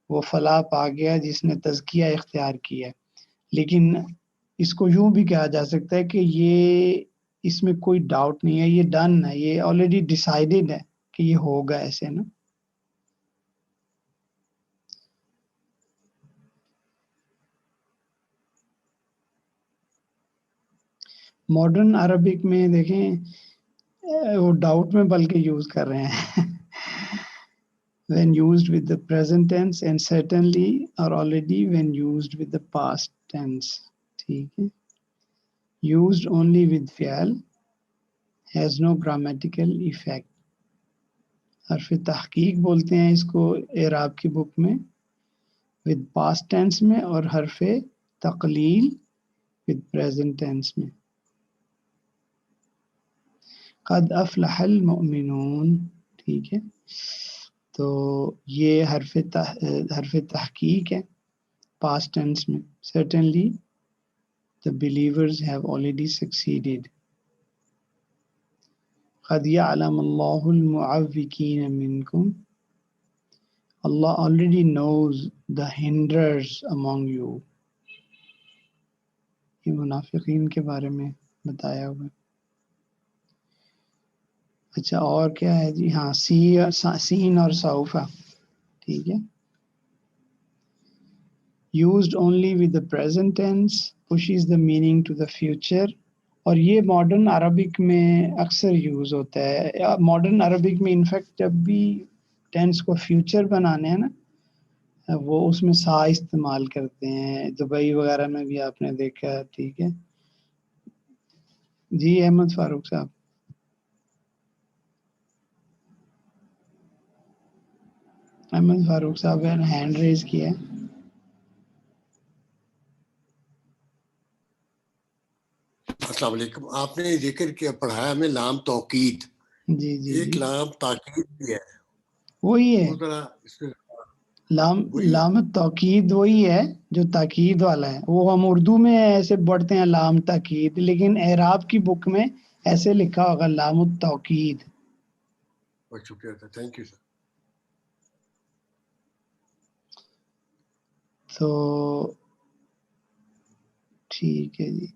وہ فلاح پا گیا جس نے تزکیہ اختیار کیا. لیکن اس کو یوں بھی کہا جا سکتا ہے کہ یہ اس میں کوئی ڈاؤٹ نہیں ہے, یہ ڈن ہے, یہ آلریڈی ڈیسائیڈڈ ہے کہ یہ ہوگا ایسے نا. ماڈرن عربک میں دیکھیں وہ ڈاؤٹ میں بلکہ یوز کر رہے ہیں when used with the present tense and certainly or already when used with the past tense. ٹھیک ہے. used only with فعل has no grammatical effect. حرف تحقیق بولتے ہیں اس کو اعراب کی بک میں with past tense میں, اور حرف تقلیل with present tense میں. قد افلح المؤمنون. ٹھیک ہے. تو یہ حرف تحقیق ہے past tense میں. certainly the believers have already succeeded. قد يعلم الله المعوقين منكم. Allah already knows the hinderers among you. یہ منافقین کے بارے میں بتایا ہوا ہے. اچھا اور کیا ہے جی, ہاں سین اور سوفا. ٹھیک ہے. used only with the present tense pushes the meaning to the future. اور یہ ماڈرن عربک میں اکثر یوز ہوتا ہے. ماڈرن عربک میں انفیکٹ جب بھی ٹینس کو فیوچر بنانے ہیں نا, وہ اس میں سا استعمال کرتے ہیں. دبئی وغیرہ میں بھی آپ نے دیکھا. ٹھیک ہے جی. احمد فاروق صاحب. احمد فاروق صاحب نے ہینڈ ریز کیا ہے. السلام علیکم. آپ نے ذکر کیا پڑھایا ہمیں لام توقید. جی جی ایک جی لام تاکید بھی ہے, وہی ہے وہ ذرا اس میں لام توقید وہی ہے جو تاکید والا ہے. وہ ہم اردو میں ایسے پڑھتے ہیں لام تاکید, لیکن اعراب کی بک میں ایسے لکھا ہوگا لام التوقید. بہت شکریہ تھا, تھینک یو سر. تو ٹھیک ہے جی.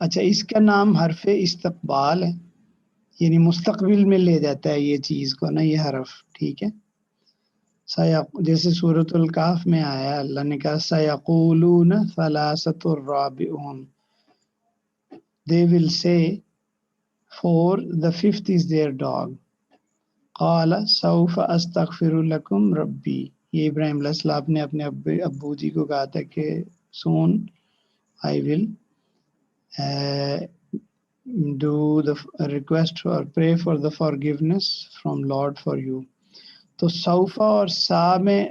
اچھا اس کا نام حرف استقبال ہے, یعنی مستقبل میں لے جاتا ہے یہ چیز کو نا, یہ حرف. ٹھیک ہے. جیسے سورۃ الکہف میں آیا, اللہ نے کہا سیقولون ثلاثۃ رابعہم, they will say 4 the 5th is their dog. قال سوف استغفر لکم ربی. یہ ابراہیم علیہ السلام نے اپنے ابو جی کو کہا تھا کہ soon I will do the request or pray for the forgiveness from Lord for you. تو سوفا اور سا میں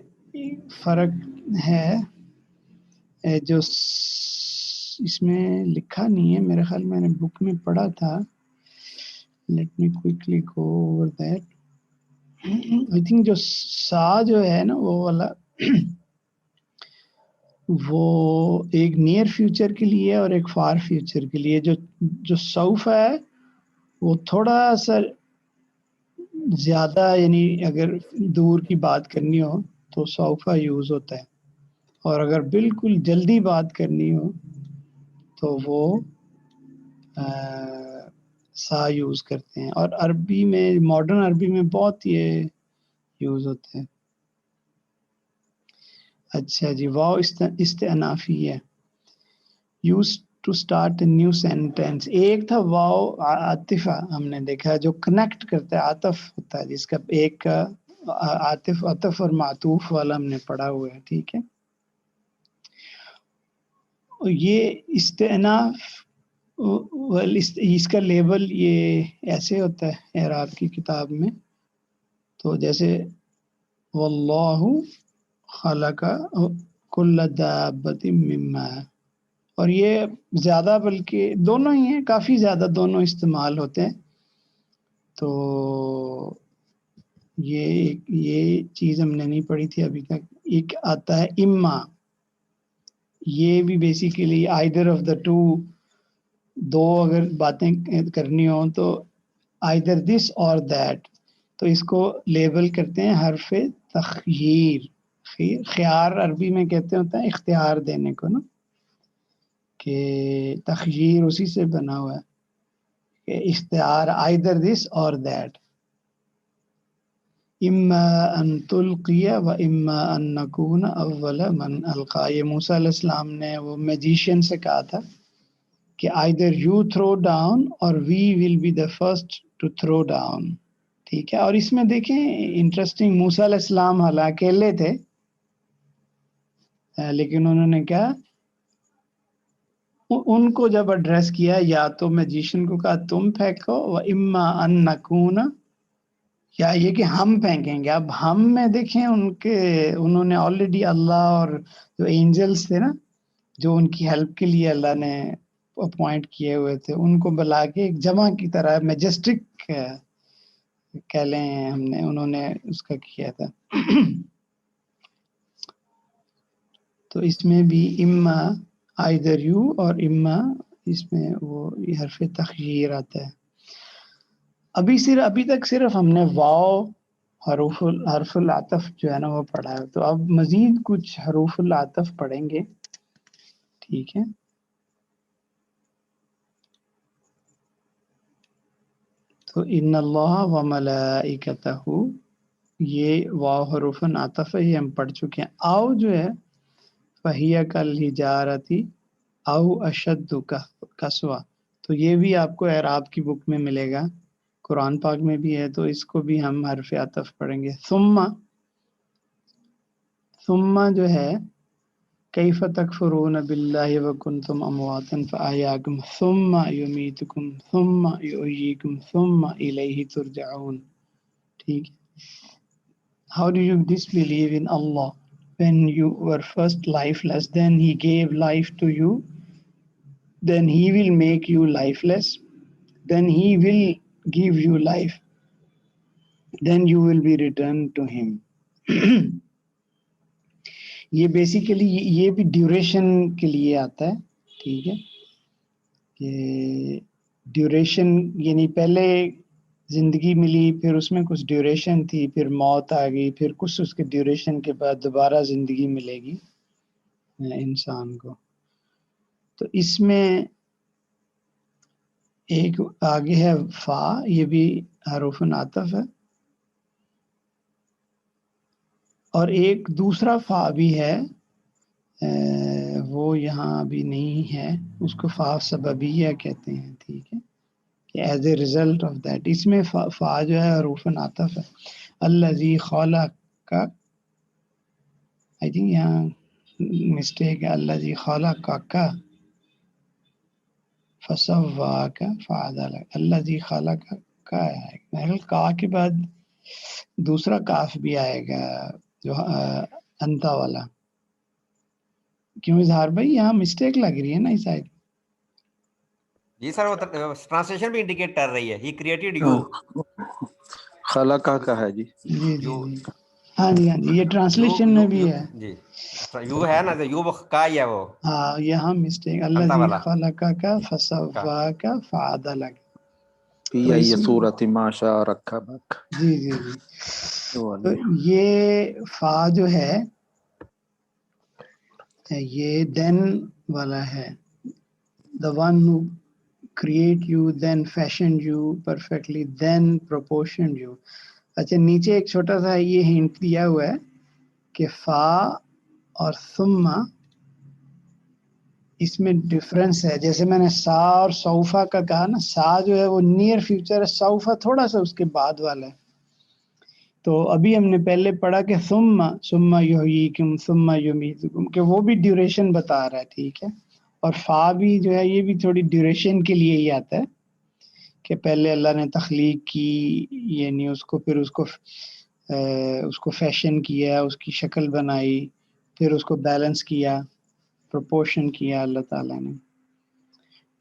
فرق ہے جو اس میں لکھا نہیں ہے میرے خیال, میں نے بک میں پڑھا تھا. Let me quickly go over that. I think جو سا جو ہے نا وہ والا وہ ایک نیئر فیوچر کے لیے اور ایک فار فیوچر کے لیے. جو سوف ہے وہ تھوڑا سا زیادہ، یعنی اگر دور کی بات کرنی ہو تو سوفا یوز ہوتا ہے، اور اگر بالکل جلدی بات کرنی ہو تو وہ سا یوز کرتے ہیں. اور عربی میں، ماڈرن عربی میں بہت یہ یوز ہوتے ہیں. اچھا جی، واو استعنافی ہے. Use to start a new sentence. ایک تھا واو عاطفہ، ہم نے دیکھا جو کنیکٹ کرتا ہے، عاطف ہوتا ہے جس کا ایک عاطف اور معطوف والا ہم نے پڑھا ہوا ہے. ٹھیک ہے، یہ استئناف اس کا لیبل یہ ایسے ہوتا ہے اعراب کی کتاب میں. تو جیسے واللہ خلق کل دابۃ من ماء، اور یہ زیادہ بلکہ دونوں ہی ہیں، کافی زیادہ دونوں استعمال ہوتے ہیں. تو یہ چیز ہم نے نہیں پڑھی تھی ابھی تک. ایک آتا ہے اما، یہ بھی basically either of the two, دو اگر باتیں کرنی ہوں تو آئدر دس اور دیٹ، تو اس کو لیبل کرتے ہیں حرف تخییر. خیار عربی میں کہتے ہوتا ہے اختیار دینے کو نا، کہ تخییر اسی سے بنا ہوا ہے کہ اختیار آئدر دس اور دیٹ. اما ان تلقی و اما ان نکون اول من القا. یہ موسیٰ علیہ السلام نے وہ میجیشین سے کہا تھا کہ either you throw down or we will be the first to throw down. ٹھیک ہے، اور اس میں دیکھیں انٹرسٹنگ، موسیٰ علیہ السلام حالانکہ اکیلے تھے لیکن انہوں نے کہا، ان کو جب ایڈریس کیا، یا تو میجیشین کو کہا تم پھینکو، و اما ان نکون، یا یہ کہ ہم پھینکیں گے. اب ہم میں دیکھیں انہوں نے آلریڈی اللہ اور جو اینجلز تھے نا، جو ان کی ہیلپ کے لیے اللہ نے اپوائنٹ کیے ہوئے تھے، ان کو بلا کے ایک جمع کی طرح میجسٹک کہہ لیں انہوں نے اس کا کیا تھا. تو اس میں بھی اما آئدر یو اور اما اس میں وہ حرف تخییر آتا ہے. ابھی تک صرف ہم نے واو حرف العطف جو ہے نا وہ پڑھا ہے. تو اب مزید کچھ حروف العطف پڑھیں گے. ٹھیک ہے، تو ان اللہ و ملائکتہ، یہ واو حروف عطف ہے، یہ ہم پڑھ چکے ہیں. آؤ جو ہے فہیہ کالحجارۃ او اشد قسوہ، تو یہ بھی آپ کو اعراب کی بک میں ملے گا، قرآن پاک میں بھی ہے، تو اس کو بھی ہم حرف عطف پڑھیں گے. ثم جو ہے کیف تکفرون باللہ وکنتم امواتا فاحیاکم ثم یمیتکم ثم یحییکم ثم الیہ ترجعون. ٹھیک ہے، how do you disbelieve in Allah when you were first lifeless, then he gave life to you, then he will make you lifeless, then he will give you life, then you will be returned to him. یہ basically یہ بھی duration کے لیے آتا ہے. ٹھیک ہے، کہ ڈیوریشن یعنی پہلے زندگی ملی، پھر اس میں کچھ ڈیوریشن تھی، پھر موت آ گئی، پھر کچھ اس کے ڈیوریشن کے بعد دوبارہ زندگی ملے گی انسان کو. تو اس میں ایک آگے ہے فا، یہ بھی حروف عطف ہے، اور ایک دوسرا فا بھی ہے، وہ یہاں ابھی نہیں ہے، اس کو فا سببیہ کہتے ہیں. ٹھیک ہے، کہ as a result of that, اس میں فا جو ہے حروف عطف ہے. الذی خلق، آئی تھنک یہاں مسٹیک ہے، الذی خلقک فسواک فعدلک، الذی خلقک ہے، میرے کا کے بعد دوسرا کاف بھی آئے گا جو انتا والا. کیوں اظہار بھائی یہاں مسٹیک لگ رہی ہے نا اس آیت؟ جی سر، وہ ٹرانسلیشن بھی انڈیکیٹ کر رہی ہے، ہی کریٹڈ یو. خلقہ کا ہے جی. جی جی جو جی ہاں جی ہاں جی، یہ ٹرانسلیشن میں بھی ہے. جی یو ہے نا، یو کا ہی ہے وہ ہاں یہاں مسٹیک، انتا الذی والا خلقک فسواک فعدلک. فی تو ای اس میں صورت ما شاء رکبک. جی جی جی، تو یہ فا جو ہے یہ دین والا ہے. the one who create you then fashioned you perfectly then proportioned you. اچھا نیچے ایک چھوٹا سا یہ ہنٹ دیا ہوا ہے کہ فا اور ثم اس میں ڈفرنس ہے. جیسے میں نے سا اور سوفا کا کہا نا، سا جو ہے وہ نیئر فیوچر ہے، سوفا تھوڑا سا اس کے بعد والا ہے. تو ابھی ہم نے پہلے پڑھا کہ ثم یحییکم ثم یمیتکم، کہ وہ بھی ڈیوریشن بتا رہا ہے، ٹھیک ہے. اور فا بھی جو ہے یہ بھی تھوڑی ڈیوریشن کے لیے ہی آتا ہے کہ پہلے اللہ نے تخلیق کی، یعنی اس کو پھر اس کو فیشن کیا، اس کی شکل بنائی، پھر اس کو بیلنس کیا، پروپورشن کیا اللہ تعالیٰ نے.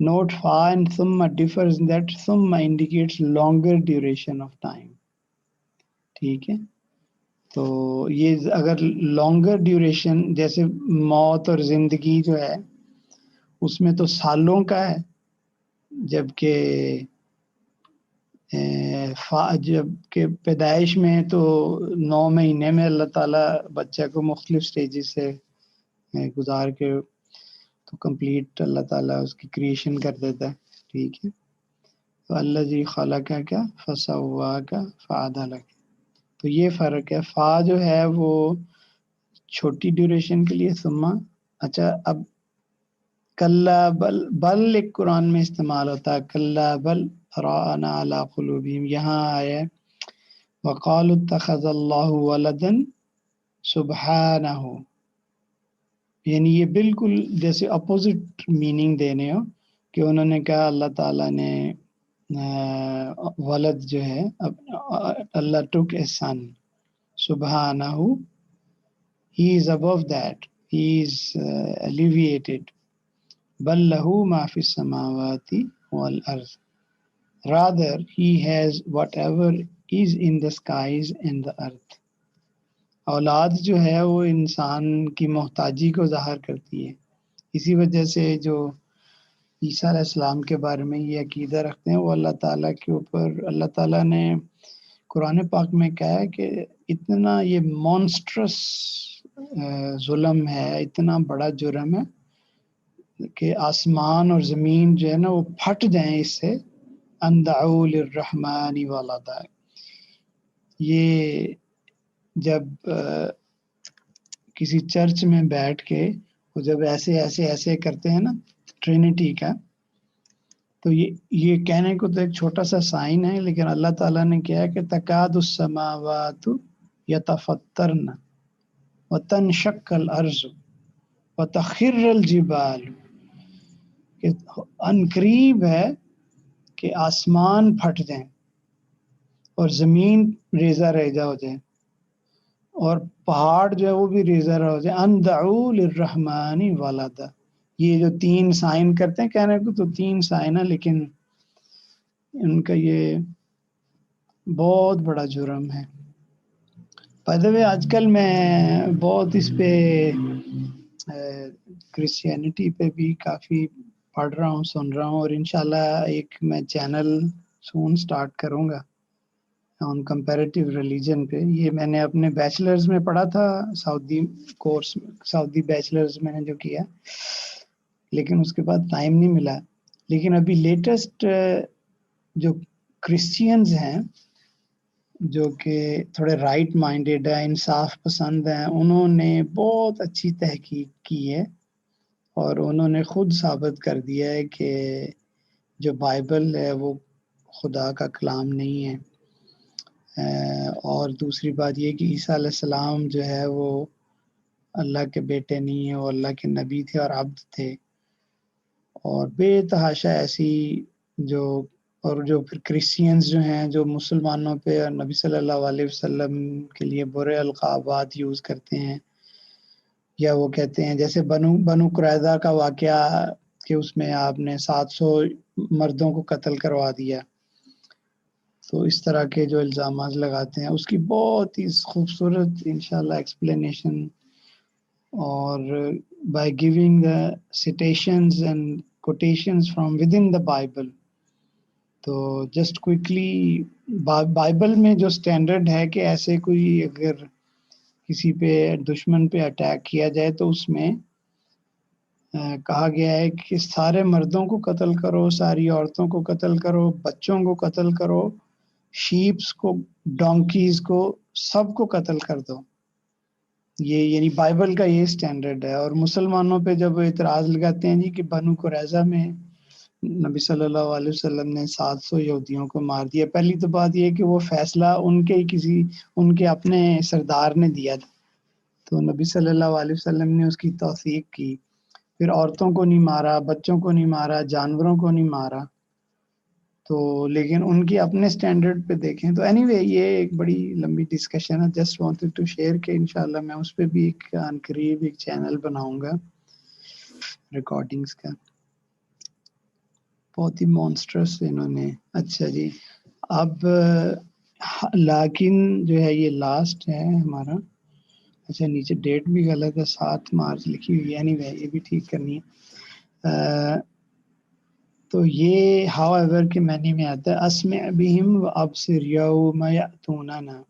نوٹ فا اینڈ ثم ڈیفرز دیٹ ثم indicates longer duration of time, ٹھیک ہے. تو یہ اگر لانگر ڈیوریشن جیسے موت اور زندگی جو ہے اس میں تو سالوں کا ہے، جبکہ جبکہ پیدائش میں تو 9 مہینے میں اللہ تعالیٰ بچہ کو مختلف سٹیجز سے گزار کے تو کمپلیٹ اللہ تعالیٰ اس کی کریشن کر دیتا ہے، ٹھیک ہے. تو الذی خلقک فسواک فعدلک، تو یہ فرق ہے. فا جو ہے وہ چھوٹی ڈیوریشن کے لیے، ثم. اچھا اب کلا بل ایک قرآن میں استعمال ہوتا ہے، کلا بل ران علی قلوبہم، یہاں آیا ہے وقالوا اتخذ اللہ ولدا سبحانہ، یعنی یہ بالکل جیسے اپوزٹ میننگ دینے ہو کہ انہوں نے کہا اللہ تعالیٰ نے ولد جو ہے اللہ ٹوک اے سن، سبحانہ he is above that, he is alleviated. بل لہ ما فی السماوات والارض، rather he has whatever is in the skies and the earth. اولاد جو ہے وہ انسان کی محتاجی کو ظاہر کرتی ہے. اسی وجہ سے جو عیسیٰ علیہ السلام کے بارے میں یہ عقیدہ رکھتے ہیں وہ اللہ تعالیٰ کے اوپر، اللہ تعالیٰ نے قرآن پاک میں کہا ہے کہ اتنا یہ مونسٹرس ظلم ہے، اتنا بڑا جرم ہے کہ آسمان اور زمین جو ہے نا وہ پھٹ جائیں اس سے، ان دعوا للرحمن ولدا. یہ جب کسی چرچ میں بیٹھ کے وہ جب ایسے کرتے ہیں نا ٹرینٹی کا، تو یہ کہنے کو تو ایک چھوٹا سا سائن ہے، لیکن اللہ تعالیٰ نے کیا ہے کہ تکاد السماوات یتفطرن وتنشق الارض وتخر الجبال، کہ ان قریب ہے کہ آسمان پھٹ جائیں اور زمین ریزہ ریزہ ہو جائے اور پہاڑ جو ہے وہ بھی ریزہ ہو جائے. ان دعوا للرحمن ولدا، یہ جو 3 سائن کرتے ہیں، کہنے کو تو 3 سائن ہے لیکن ان کا یہ بہت بڑا جرم ہے. بائی دا وے آج کل میں بہت اس پہ کرسچینٹی پہ بھی کافی پڑھ رہا ہوں، سن رہا ہوں، اور انشاءاللہ ایک میں چینل سون سٹارٹ کروں گا آن کمپیریٹیو ریلیجن پہ. یہ میں نے اپنے بیچلرز میں پڑھا تھا، سعودی کورس، سعودی بیچلرز میں نے جو کیا، لیکن اس کے بعد ٹائم نہیں ملا. لیکن ابھی لیٹسٹ جو کرسچینز ہیں جو کہ تھوڑے رائٹ مائنڈیڈ ہیں، انصاف پسند ہیں، انہوں نے بہت اچھی تحقیق کی ہے اور انہوں نے خود ثابت کر دیا ہے کہ جو بائبل ہے وہ خدا کا کلام نہیں ہے. اور دوسری بات یہ کہ عیسیٰ علیہ السلام جو ہے وہ اللہ کے بیٹے نہیں ہیں، وہ اللہ کے نبی تھے اور عبد تھے. اور بے تحاشا ایسی جو پھر کرسچینز جو ہیں جو مسلمانوں پہ اور نبی صلی اللہ علیہ وسلم کے لیے برے القابات یوز کرتے ہیں، یا وہ کہتے ہیں جیسے بنو قریظہ کا واقعہ کہ اس میں آپ نے 700 مردوں کو قتل کروا دیا، تو تو اس طرح کے جو الزامات لگاتے ہیں اس کی بہت ہی خوبصورت انشاءاللہ ایکسپلینیشن، اور by giving the stations and quotations from with in the Bible. تو جسٹ کوئکلی بائبل میں جو سٹینڈرڈ ہے کہ ایسے کوئی اگر کسی پہ دشمن پہ اٹیک کیا جائے تو اس میں کہا گیا ہے کہ سارے مردوں کو قتل کرو، ساری عورتوں کو قتل کرو، بچوں کو قتل کرو، شیپس کو، ڈونکیز کو، سب کو قتل کر دو. یہ یعنی بائبل کا یہ سٹینڈرڈ ہے. اور مسلمانوں پہ جب اعتراض لگاتے ہیں جی کہ بنو قریظہ میں نبی صلی اللہ علیہ وسلم نے 700 یہودیوں کو مار دیا، پہلی تو بات یہ کہ وہ فیصلہ ان کے اپنے سردار نے دیا تھا، تو نبی صلی اللہ علیہ وسلم نے اس کی توثیق کی. پھر عورتوں کو نہیں مارا، بچوں کو نہیں مارا، جانوروں کو نہیں مارا. تو لیکن ان کی اپنے سٹینڈرڈ پہ دیکھیں تو اینی وے یہ ایک بڑی لمبی ڈسکشن ہے. جسٹ وانٹڈ ٹو شیئر کہ انشاءاللہ میں اس پہ بھی ایک عنقریب ایک چینل بناؤں گا ریکارڈنگز کا. بہت ہی مونسٹرس انہوں نے. اچھا جی، اب لیکن جو ہے یہ لاسٹ ہے ہمارا. اچھا نیچے ڈیٹ بھی غلط ہے، 7 مارچ لکھی ہوئی ہے. اینی وے یہ بھی ٹھیک کرنی ہے. تو یہ ہاؤ ایور کے معنی میں آتا ہے اسمع بہم و ابصر یوم یأتوننا،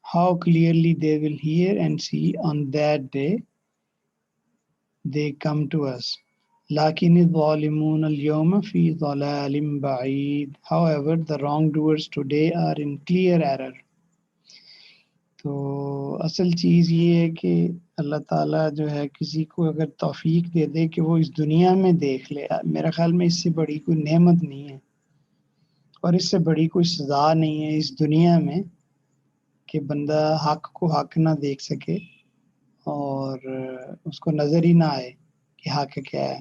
how clearly they will hear and see on that day they come to us. لَكِنِ الظَّالِمُونَ الْيَوْمَ فِي ضَلَالٍ بَعِيدٍ. However, the wrongdoers today are in clear error. تو اصل چیز یہ ہے کہ اللہ تعالیٰ جو ہے کسی کو اگر توفیق دے دے کہ وہ اس دنیا میں دیکھ لے، میرا خیال میں اس سے بڑی کوئی نعمت نہیں ہے اور اس سے بڑی کوئی سزا نہیں ہے اس دنیا میں کہ بندہ حق کو حق نہ دیکھ سکے اور اس کو نظر ہی نہ آئے کہ حق کیا ہے.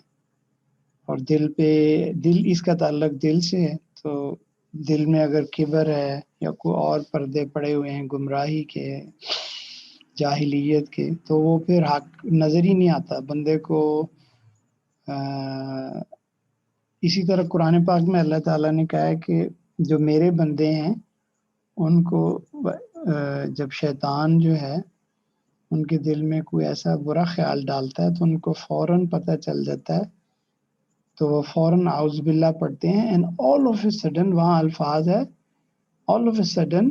اور دل اس کا تعلق دل سے ہے، تو دل میں اگر کبر ہے یا کوئی اور پردے پڑے ہوئے ہیں گمراہی کے، جاہلیت کے، تو وہ پھر حق نظر ہی نہیں آتا بندے کو. اسی طرح قرآن پاک میں اللہ تعالیٰ نے کہا ہے کہ جو میرے بندے ہیں ان کو جب شیطان جو ہے ان کے دل میں کوئی ایسا برا خیال ڈالتا ہے تو ان کو فوراً پتہ چل جاتا ہے، تو وہ فوراً اعوذ باللہ پڑھتے ہیں. And all of a sudden, وہاں الفاظ ہے آل آف اے سڈن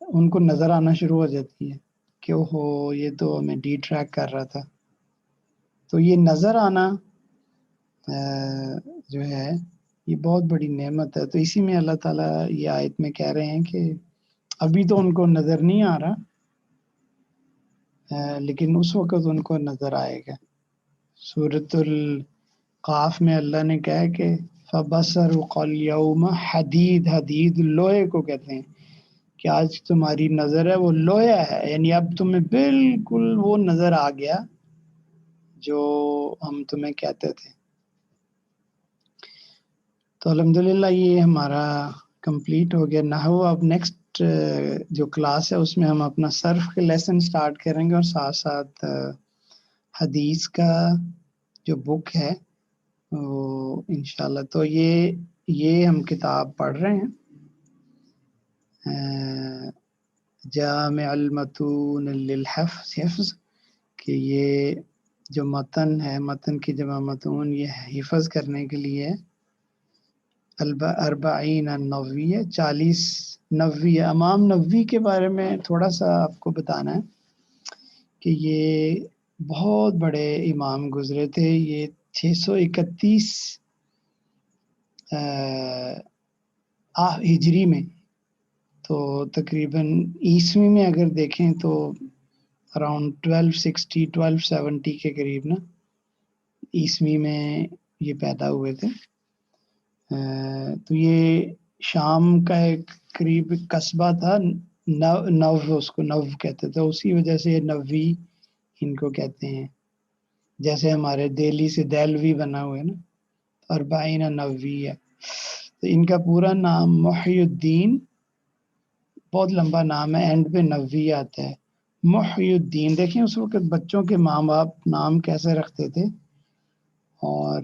ان کو نظر آنا شروع ہو جاتی ہے کہ اوہو یہ تو ہمیں ڈی ٹریک کر رہا تھا. تو یہ نظر آنا جو ہے یہ بہت بڑی نعمت ہے. تو اسی میں اللہ تعالیٰ یہ آیت میں کہہ رہے ہیں کہ ابھی تو ان کو نظر نہیں آ رہا لیکن اس وقت ان کو نظر آئے گا. سورۃ القاف میں اللہ نے کہا کہ فَبَصَرُكَ الْيَوْمَ حَدِيدٌ، حدید لوہے کو کہتے ہیں کہ آج تمہاری نظر ہے وہ لوہا ہے، یعنی اب تمہیں بالکل وہ نظر آ گیا جو ہم تمہیں کہتے تھے. تو الحمدللہ یہ ہمارا کمپلیٹ ہو گیا نحو. اب نیکسٹ جو کلاس ہے اس میں ہم اپنا صرف کے لیسن سٹارٹ کریں گے اور ساتھ ساتھ حدیث کا جو بک ہے وہ انشاءاللہ. تو یہ ہم کتاب پڑھ رہے ہیں جامع المتون للحفظ، کہ یہ جو متن ہے، متن کی جمع متون، یہ حفظ کرنے کے لیے اربعین النوویہ، 40 نووی. امام نووی کے بارے میں تھوڑا سا آپ کو بتانا ہے کہ یہ بہت بڑے امام گزرے تھے. یہ 631 ہجری میں، تو تقریباً عیسوی میں اگر دیکھیں تو اراؤنڈ 1260 کے قریب نا عیسوی میں یہ پیدا ہوئے تھے. تو یہ شام کا ایک قریب قصبہ تھا، نو اس کو نو کہتے تھے، اسی وجہ سے نوی ان کو کہتے ہیں. جیسے ہمارے دہلی سے دہلوی بنا ہوا ہے نا، اربعین نووی ہے. تو ان کا پورا نام محی الدین، بہت لمبا نام ہے، اینڈ پہ نووی آتا ہے. محی الدین. دیکھیں اس وقت بچوں کے ماں باپ نام کیسے رکھتے تھے، اور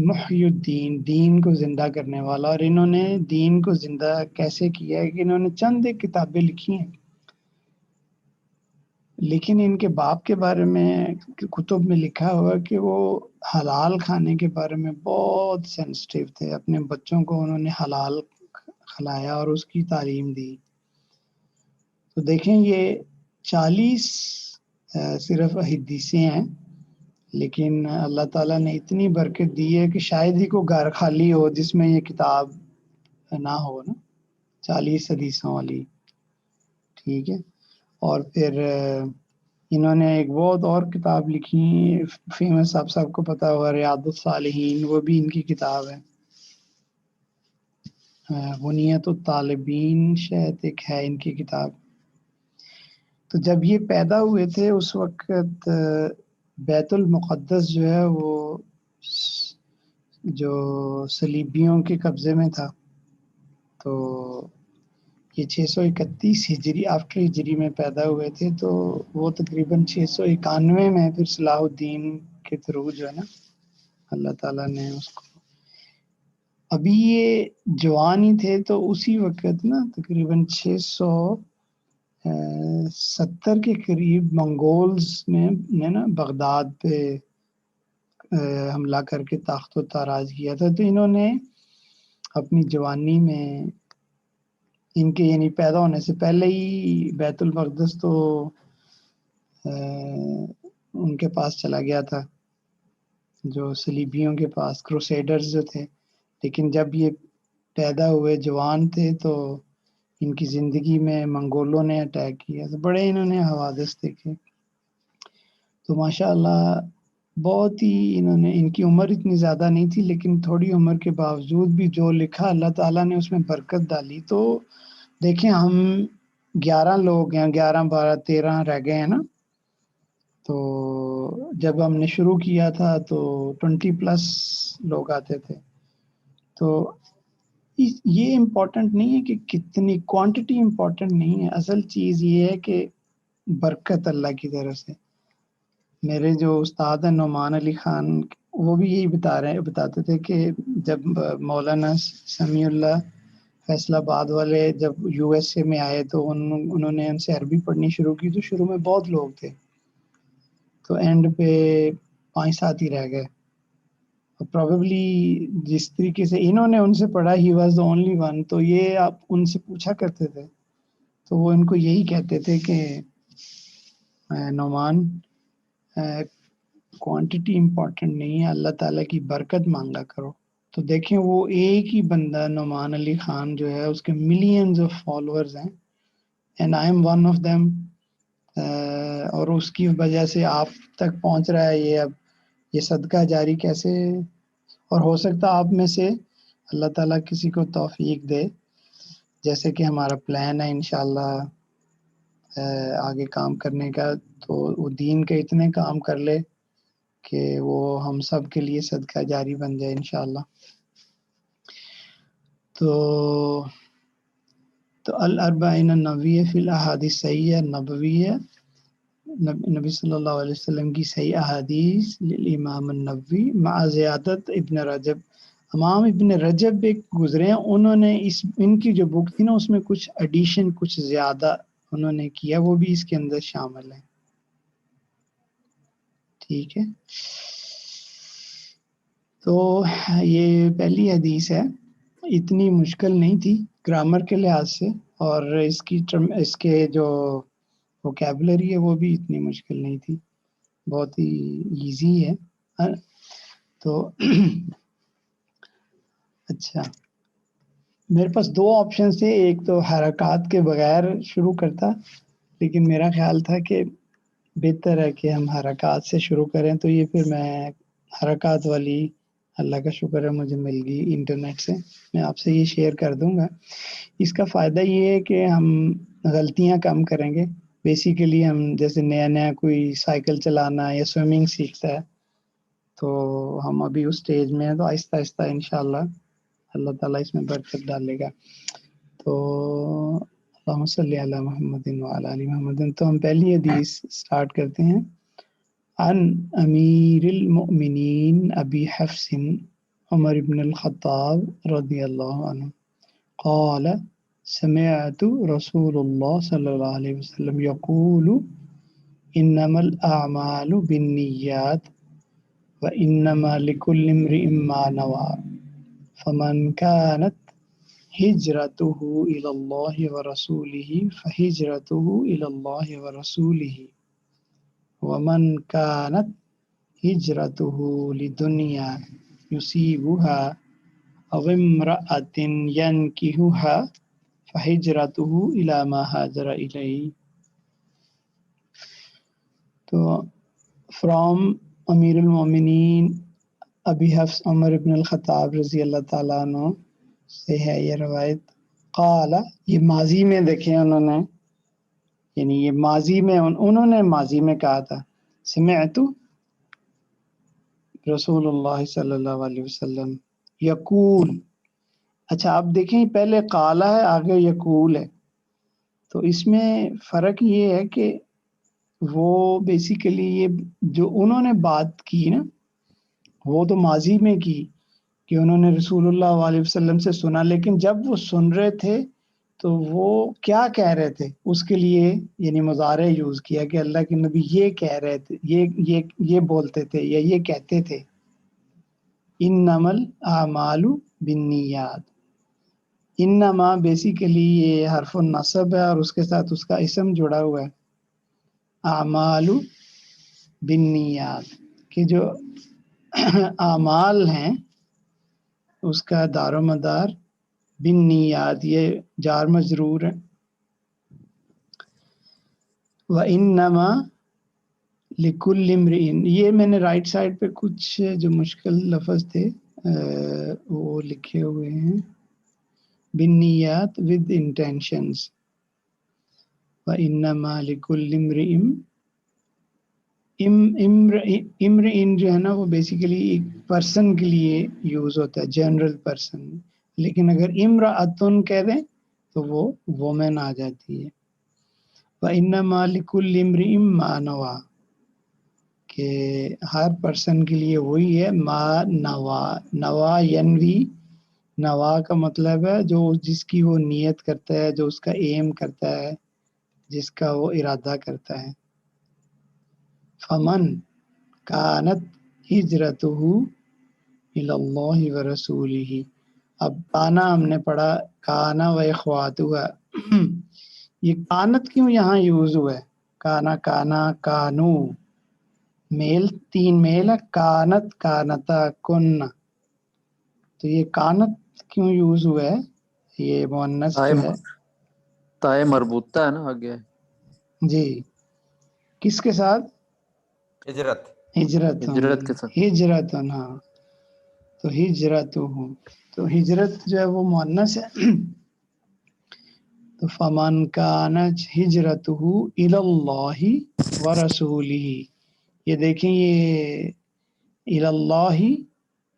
محی الدین، دین کو زندہ کرنے والا. اور انہوں نے دین کو زندہ کیسے کیا ہے کہ انہوں نے چند ایک کتابیں لکھی ہیں، لیکن ان کے باپ کے بارے میں کتب میں لکھا ہوا کہ وہ حلال کھانے کے بارے میں بہت سینسٹیو تھے. اپنے بچوں کو انہوں نے حلال کھلایا اور اس کی تعلیم دی. تو دیکھیں یہ 40 صرف حدیثیں ہیں، لیکن اللہ تعالیٰ نے اتنی برکت دی ہے کہ شاید ہی کوئی گھر خالی ہو جس میں یہ کتاب نہ ہو نا، 40 حدیثوں والی. ٹھیک ہے. اور پھر انہوں نے ایک بہت اور کتاب لکھی فیمس، آپ سب کو پتا ہوگا، ریاض الصالحین، وہ بھی ان کی کتاب ہے. بنیت الطالبین شاید ایک ہے ان کی کتاب. تو جب یہ پیدا ہوئے تھے اس وقت بیت المقدس جو ہے وہ جو صلیبیوں کے قبضے میں تھا. تو یہ 631 ہجری آفٹر ہجری میں پیدا ہوئے تھے، تو وہ تقریباً 691 میں پھر صلاح الدین کے تھرو جو ہے نا اللہ تعالیٰ نے اس کو، ابھی یہ جوان ہی تھے تو اسی وقت نا تقریباً 670 کے قریب منگولز نے نا بغداد پہ حملہ کر کے تاخت و تاراج کیا تھا. تو انہوں نے اپنی جوانی میں، ان کے یعنی پیدا ہونے سے پہلے ہی بیت المقدس تو ان کے پاس چلا گیا تھا، جو صلیبیوں کے پاس، کروسیڈرز جو تھے. لیکن جب یہ پیدا ہوئے جوان تھے تو ان کی زندگی میں منگولوں نے اٹیک کیا، تو بڑے انہوں نے حوادث دیکھے. تو ماشاء اللہ بہت ہی انہوں نے، ان کی عمر اتنی زیادہ نہیں تھی لیکن تھوڑی عمر کے باوجود بھی جو لکھا اللہ تعالیٰ نے اس میں برکت ڈالی. تو دیکھیں ہم 11 لوگ ہیں، 11 12 13 رہ گئے ہیں نا. تو جب ہم نے شروع کیا تھا تو 20+ لوگ آتے تھے. تو یہ امپورٹنٹ نہیں ہے کہ کتنی کوانٹٹی امپورٹنٹ نہیں ہے، اصل چیز یہ ہے کہ برکت اللہ کی طرف سے. میرے جو استاد ہیں نعمان علی خان، وہ بھی یہی بتاتے تھے کہ جب مولانا سمیع اللہ فیصل آباد والے جب USA میں آئے تو انہوں نے ان سے عربی پڑھنی شروع کی، تو شروع میں بہت لوگ تھے، تو اینڈ پہ 5-7 ہی رہ گئے. پروبیبلی جس طریقے سے انہوں نے ان سے پڑھا، he was the only one. تو یہ آپ ان سے پوچھا کرتے تھے تو وہ ان کو یہی کہتے تھے کہ نعمان کوانٹٹی امپورٹنٹ نہیں ہے، اللہ تعالیٰ کی برکت مانگا کرو. تو دیکھیں وہ ایک ہی بندہ نعمان علی خان جو ہے، اس کے ملینز آف فالوورز ہیں، and I am one of them. اور اس کی وجہ سے آپ تک پہنچ رہا ہے یہ. اب یہ صدقہ جاری کیسے، اور ہو سکتا آپ میں سے اللہ تعالیٰ کسی کو توفیق دے، جیسے کہ ہمارا پلان ہے انشاءاللہ آگے کام کرنے کا، تو وہ دین کے اتنے کام کر لے کہ وہ ہم سب کے لیے صدقہ جاری بن جائے انشاءاللہ. تو الاربعین النوویہ فی الاحادیث صحیح نبویہ، نبی صلی اللہ علیہ وسلم کی صحیح احادیث للامام النووی مع زیادت ابن رجب. امام ابن رجب ایک گزرے ہیں، انہوں نے ان کی جو بک تھی نا اس میں کچھ ایڈیشن، کچھ زیادہ انہوں نے کیا، وہ بھی اس کے اندر شامل ہے. ٹھیک ہے. تو یہ پہلی حدیث ہے، اتنی مشکل نہیں تھی گرامر کے لحاظ سے، اور اس کے جو ووکیبلری ہے وہ بھی اتنی مشکل نہیں تھی، بہت ہی ایزی ہے. تو اچھا، میرے پاس 2 آپشن تھے، ایک تو حرکات کے بغیر شروع کرتا، لیکن میرا خیال تھا کہ بہتر ہے کہ ہم حرکات سے شروع کریں. تو یہ پھر میں حرکات والی، اللہ کا شکر ہے مجھے مل گئی انٹرنیٹ سے، میں آپ سے یہ شیئر کر دوں گا. اس کا فائدہ یہ ہے کہ ہم غلطیاں کم کریں گے. بیسیکلی ہم جیسے نیا کوئی سائیکل چلانا یا سوئمنگ سیکھتا ہے، تو ہم ابھی اس سٹیج میں ہیں، تو آہستہ آہستہ انشاءاللہ اللہ تعالیٰ اس میں برکت ڈالے گا. تو اللہم صلی علی محمد وعلی آل محمد. تو ہم پہلی حدیث سٹارٹ کرتے ہیں. عن أمير المؤمنين أبي حفص عمر بن الخطاب رضي الله عنه قال سمعت رسول الله صلى الله عليه وسلم يقول إنما الأعمال بالنيات وإنما لكل امرئ ما نوى فمن كانت هجرته إلى الله ورسوله فهجرته إلى الله ورسوله ومن كانت هجرته لدنيا يصيبها أو امرأة ينكحها فهجرته إلى ما هاجر إليه. تو فرام امیر المومنین ابی حفص عمر بن الخطاب رضی اللہ تعالیٰ عنہ سے ہے یہ روایت. قال، یہ ماضی میں دیکھیں انہوں نے، یعنی یہ ماضی میں انہوں نے ماضی میں کہا تھا سمعت رسول اللہ صلی اللہ علیہ وسلم یقول. اچھا آپ دیکھیں پہلے قالا ہے آگے یقول ہے، تو اس میں فرق یہ ہے کہ وہ بیسیکلی یہ جو انہوں نے بات کی نا وہ تو ماضی میں کی کہ انہوں نے رسول اللہ علیہ وسلم سے سنا، لیکن جب وہ سن رہے تھے تو وہ کیا کہہ رہے تھے اس کے لیے یعنی مضارع یوز کیا کہ اللہ کے نبی یہ کہہ رہے تھے، یہ بولتے تھے یا یہ کہتے تھے. انما الاعمال بالنیات. انما بیسیکلی یہ حرف النصب ہے اور اس کے ساتھ اس کا اسم جڑا ہوا ہے. اعمال بالنیات کہ جو اعمال ہیں اس کا دار و مدار بالنیات، یہ جار مجرور ہے. وَإِنَّمَا لِكُلِّ امْرِئٍ، یہ میں نے رائٹ سائڈ پہ کچھ جو مشکل لفظ تھے وہ لکھے ہوئے ہیں. بالنیات with intentions. وَإِنَّمَا لِكُلِّ امْرِئٍ، امرئن جو ہے نا وہ بیسیکلی ایک پرسن کے لیے یوز ہوتا ہے، جنرل پرسن، لیکن اگر امرأتن کہہ دیں تو وہ وومن آ جاتی ہے. وَإِنَّمَا لِكُلِّ امْرِئٍ مَا نَوَى، کہ ہر پرسن کے لیے وہی ہے ما نوا. نوا ینوی، نوا کا مطلب ہے جو جس کی وہ نیت کرتا ہے، جو اس کا ایم کرتا ہے، جس کا وہ ارادہ کرتا ہے. فمن کانت ہجرتہ الی اللہ ورسولہ. اب کانا ہم نے پڑھا کانا و اخواتہ، یہ کانت کیوں یہاں یوز ہوا ہے؟ کانا کانا کانو، میل 3 میل ہے، کانت کانتا کن. تو یہ کانت کیوں یوز ہوا ہے؟ یہ مؤنث جو ہے تائے مربوطہ ہے نا آگے. جی کس کے ساتھ؟ ہجرت. ہجرت ہجرت کے ساتھ. ہجرت ہاں، تو ہجرت ہوں، تو ہجرت جو ہے وہ مؤنث ہے. تو فمن کانت ہجرتہ الی اللہ ورسولہ، یہ دیکھیں یہ الی اللہ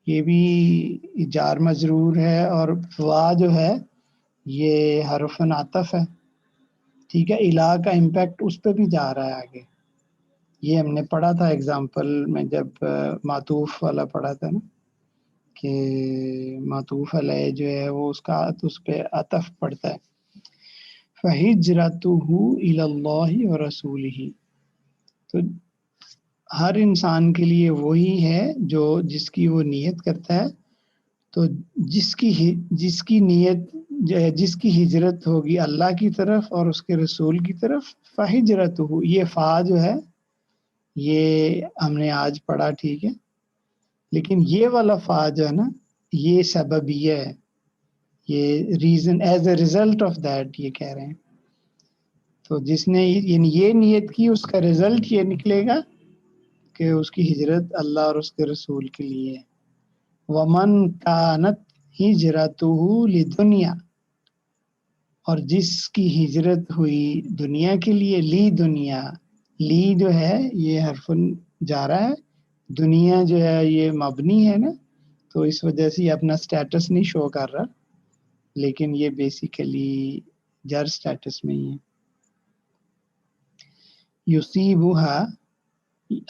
یہ بھی جار مجرور ہے اور وا جو ہے یہ حرف عطف ہے. ٹھیک ہے، الہ کا امپیکٹ اس پہ بھی جا رہا ہے آگے. یہ ہم نے پڑھا تھا ایگزامپل میں جب معطوف والا پڑھا تھا نا کہ معطوف علیہ جو ہے وہ اس پہ عطف پڑتا ہے. فہجرتہ الی اللہ ورسولہ، تو ہر انسان کے لیے وہی ہے جو جس کی وہ نیت کرتا ہے. تو جس کی نیت جس کی ہجرت ہوگی اللہ کی طرف اور اس کے رسول کی طرف، فہجرتہ، یہ فا جو ہے یہ ہم نے آج پڑھا، ٹھیک ہے، لیکن یہ والا فا جو ہے نا یہ سببیہ ہے، یہ reason as a result of that یہ کہہ رہے ہیں. تو جس نے یعنی یہ نیت کی اس کا رزلٹ یہ نکلے گا کہ اس کی ہجرت اللہ اور اس کے رسول کے لیے ہے. ومن کانت ہجرتہ لدنیا، اور جس کی ہجرت ہوئی دنیا کے لیے، لی دنیا، لی جو ہے یہ حرف جارا ہے، دنیا جو ہے یہ مبنی ہے نا، تو اس وجہ سے یہ اپنا سٹیٹس نہیں شو کر رہا، لیکن یہ بیسیکلی جر سٹیٹس میں ہی ہے. یصیبھا،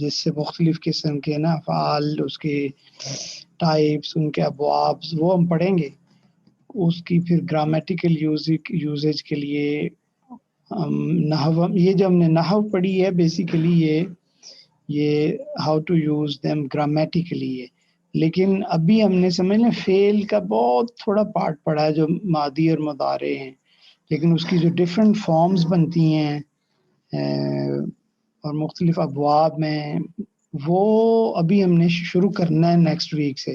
جس سے مختلف قسم کے نا افعال، اس کے ٹائپس، ان کے ابواب، وہ ہم پڑھیں گے. اس کی پھر گرامیٹیکل یوزیج کے لیے نحو، یہ جو ہم نے نحو پڑھی ہے بیسیکلی یہ how to use them grammatically ہے. لیکن ابھی ہم نے سمجھ لیں فعل کا بہت تھوڑا پارٹ پڑھا ہے جو ماضی اور مضارع ہیں، لیکن اس کی جو ڈفرینٹ فارمز بنتی ہیں اور مختلف ابواب میں، وہ ابھی ہم نے شروع کرنا ہے نیکسٹ ویک سے.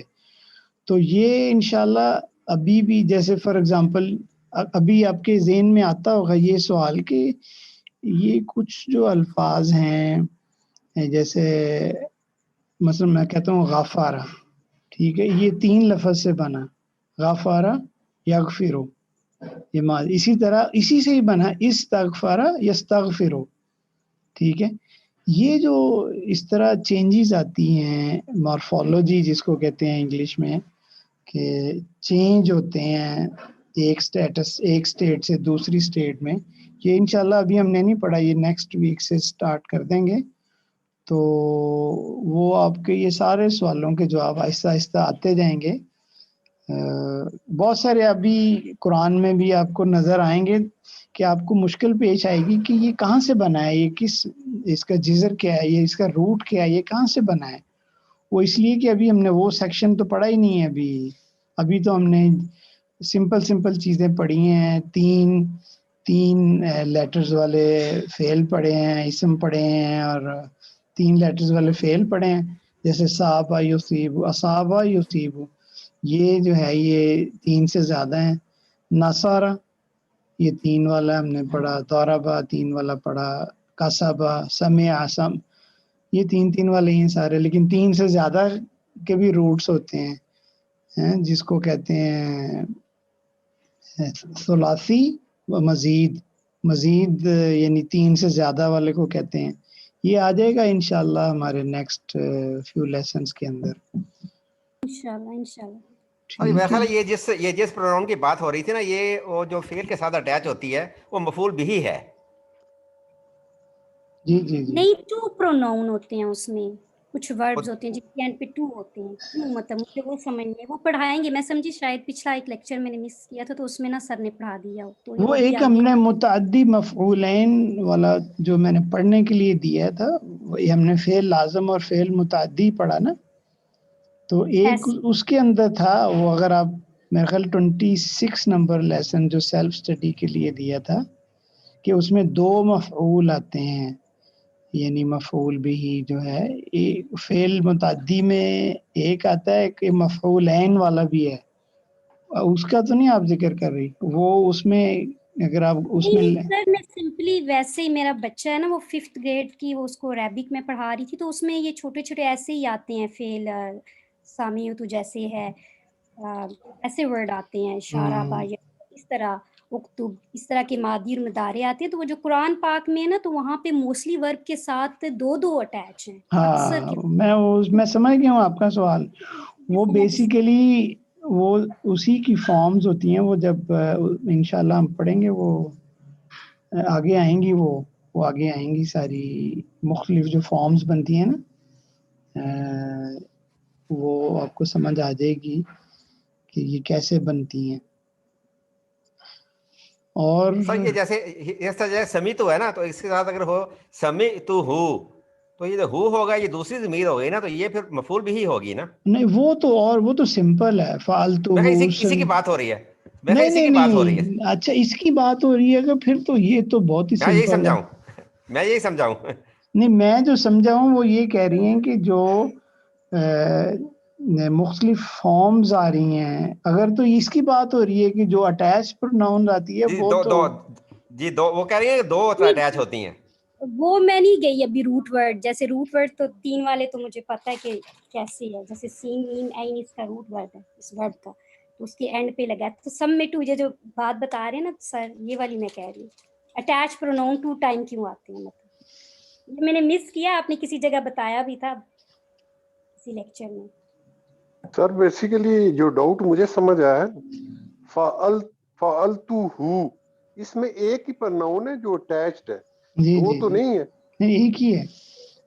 تو یہ انشاءاللہ ابھی بھی، جیسے فار ایگزامپل ابھی آپ کے ذہن میں آتا ہوگا یہ سوال کہ یہ کچھ جو الفاظ ہیں، جیسے مثلا میں کہتا ہوں غفارہ، ٹھیک ہے، یہ 3 لفظ سے بنا، غفارہ یغفرو، یہ اسی طرح اسی سے ہی بنا استغفرہ یستغفرو، ٹھیک ہے. یہ جو اس طرح چینجز آتی ہیں، مارفولوجی جس کو کہتے ہیں انگلش میں، کہ چینج ہوتے ہیں ایک اسٹیٹ سے دوسری اسٹیٹ میں، یہ انشاءاللہ ابھی ہم نے نہیں پڑھا، یہ نیکسٹ ویک سے سٹارٹ کر دیں گے. تو وہ آپ کے یہ سارے سوالوں کے جواب آہستہ آہستہ آتے جائیں گے. بہت سارے ابھی قرآن میں بھی آپ کو نظر آئیں گے کہ آپ کو مشکل پیش آئے گی کہ یہ کہاں سے بنا ہے، یہ اس کا جذر کیا ہے، یہ اس کا روٹ کیا ہے، یہ کہاں سے بنا ہے. وہ اس لیے کہ ابھی ہم نے وہ سیکشن تو پڑھا ہی نہیں ہے. ابھی تو ہم نے سمپل چیزیں پڑھی ہیں، تین لیٹرز والے فعل پڑھے ہیں، اسم پڑھے ہیں، اور 3 لیٹرز والے فعل پڑھے ہیں، جیسے صابہ یصیب، اصابہ یصیب، یہ جو ہے یہ 3 سے زیادہ ہیں. نصارہ یہ 3 والا ہم نے پڑھا، ضربہ 3 والا پڑھا، کسبہ، سمع، سم، یہ 3 والے ہیں سارے. لیکن 3 سے زیادہ کے بھی روٹس ہوتے ہیں جس کو کہتے ہیں ثلاثی و مزید یعنی 3 سے زیادہ والے کو کہتے ہیں. یہ آ جائے گا انشاءاللہ ہمارے نیکسٹ فیو لیسنز کے اندر انشاءاللہ. میرا خیال ہے یہ جس پروناؤن کی بات ہو رہی تھی نا، یہ وہ جو فعل کے ساتھ اٹیچ ہوتی ہے وہ مفعول بھی ہے. جی نہیں، 2 پروناؤن ہوتے ہیں اس میں، کچھ وربز ہوتے ہیں جن کے اینڈ پہ 2 ہوتے ہیں. کیوں مطلب مجھے وہ سمجھ نہیں، وہ پڑھائیں گے. میں سمجھی شاید پچھلا ایک لیکچر میں نے مس کیا تھا تو اس میں نا سر نے پڑھا دیا ہو. تو وہ ایک ہم نے متعدی مفعولین والا جو میں نے پڑھنے کے لیے دیا تھا، وہی ہم نے فعل لازم اور فعل متعدی پڑھا نا. تو ایک اس کے اندر تھا وہ، اگر آپ میرے خیال 26 نمبر لیسن جو سیلف اسٹڈی کے لیے دیا تھا، کہ اس میں 2 مفعول آتے ہیں، یعنی مفعول بھی جو ہے فعل متعدی میں ایک آتا ہے کہ مفعولین والا بھی ہے. اس کا تو نہیں آپ ذکر کر رہی، وہ اس میں اگر آپ اس میں سر میں سمپلی ویسے ہی، میرا بچہ ہے نا وہ 5th گریڈ کی، وہ اس کو عربک میں پڑھا رہی تھی، تو اس میں یہ چھوٹے چھوٹے ایسے ہی آتے ہیں فعل، سامیوتو جیسے ہے، ایسے ورڈ آتے ہیں، اشارہ با، اس طرح اکتب، اس طرح کے ماضی اور مضارع آتے ہیں. تو وہ جو قرآن پاک میں ہے نا، تو وہاں پہ موسٹلی ورب کے ساتھ 2 اٹیچ ہیں. میں سمجھ گیا ہوں آپ کا سوال. وہ بیسیکلی وہ اسی کی فارمز ہوتی ہیں، وہ جب انشاءاللہ ہم پڑھیں گے وہ آگے آئیں گی، وہ آگے آئیں گی ساری مختلف جو فارمز بنتی ہیں نا، وہ آپ کو سمجھ آ جائے گی کہ یہ کیسے بنتی ہیں. اور سر یہ جیسے سمی تو ہے نا، تو اس کے ساتھ اگر ہو سمی تو ہو، تو یہ جو ہوگا یہ دوسری ضمیر ہو گئی نا، تو یہ پھر مفعول بھی ہوگی نا. نہیں وہ تو سمپل ہے، فالتو اسی کی بات ہو رہی ہے. نہیں اچھا اس کی بات ہو رہی ہے کہ پھر تو یہ تو بہت ہی سمپل ہے. میں یہی سمجھاؤں نہیں، میں جو سمجھا ہوں وہ یہ کہہ رہی ہیں کہ جو مختلف فارمز آ رہی ہیں، اگر تو اس کی بات ہو رہی ہے کہ جو اٹیچ پروناؤن آتی ہے وہ تو وہ کہہ رہی ہیں کہ 2 اٹیچ ہوتی ہیں. وہ میں نہیں گئی ابھی روٹ ورڈ، جیسے روٹ ورڈ تو 3 والے تو مجھے پتہ ہے کہ کیسے ہے، جیسے سین میم عین اس کا روٹ ورڈ ہے اس ورڈ کا، تو اس کے اینڈ پہ لگا. تو سب میں 2 جو بات بتا رہے ہیں نا سر، یہ والی میں کہہ رہی ہوں. اٹیچ پروناؤن 2 ٹائم کیوں آتے ہیں، مطلب یہ میں نے مس کیا، آپ نے کسی جگہ بتایا بھی تھا کسی لیکچر میں. سر بیسیکلی جو ڈاؤٹ مجھے سمجھ آیا ہے، فعلتہ، اس میں ایک ہی پرناؤن ہے جو اٹیچڈ ہے، 2 تو نہیں ہے. ایک ہی ہے،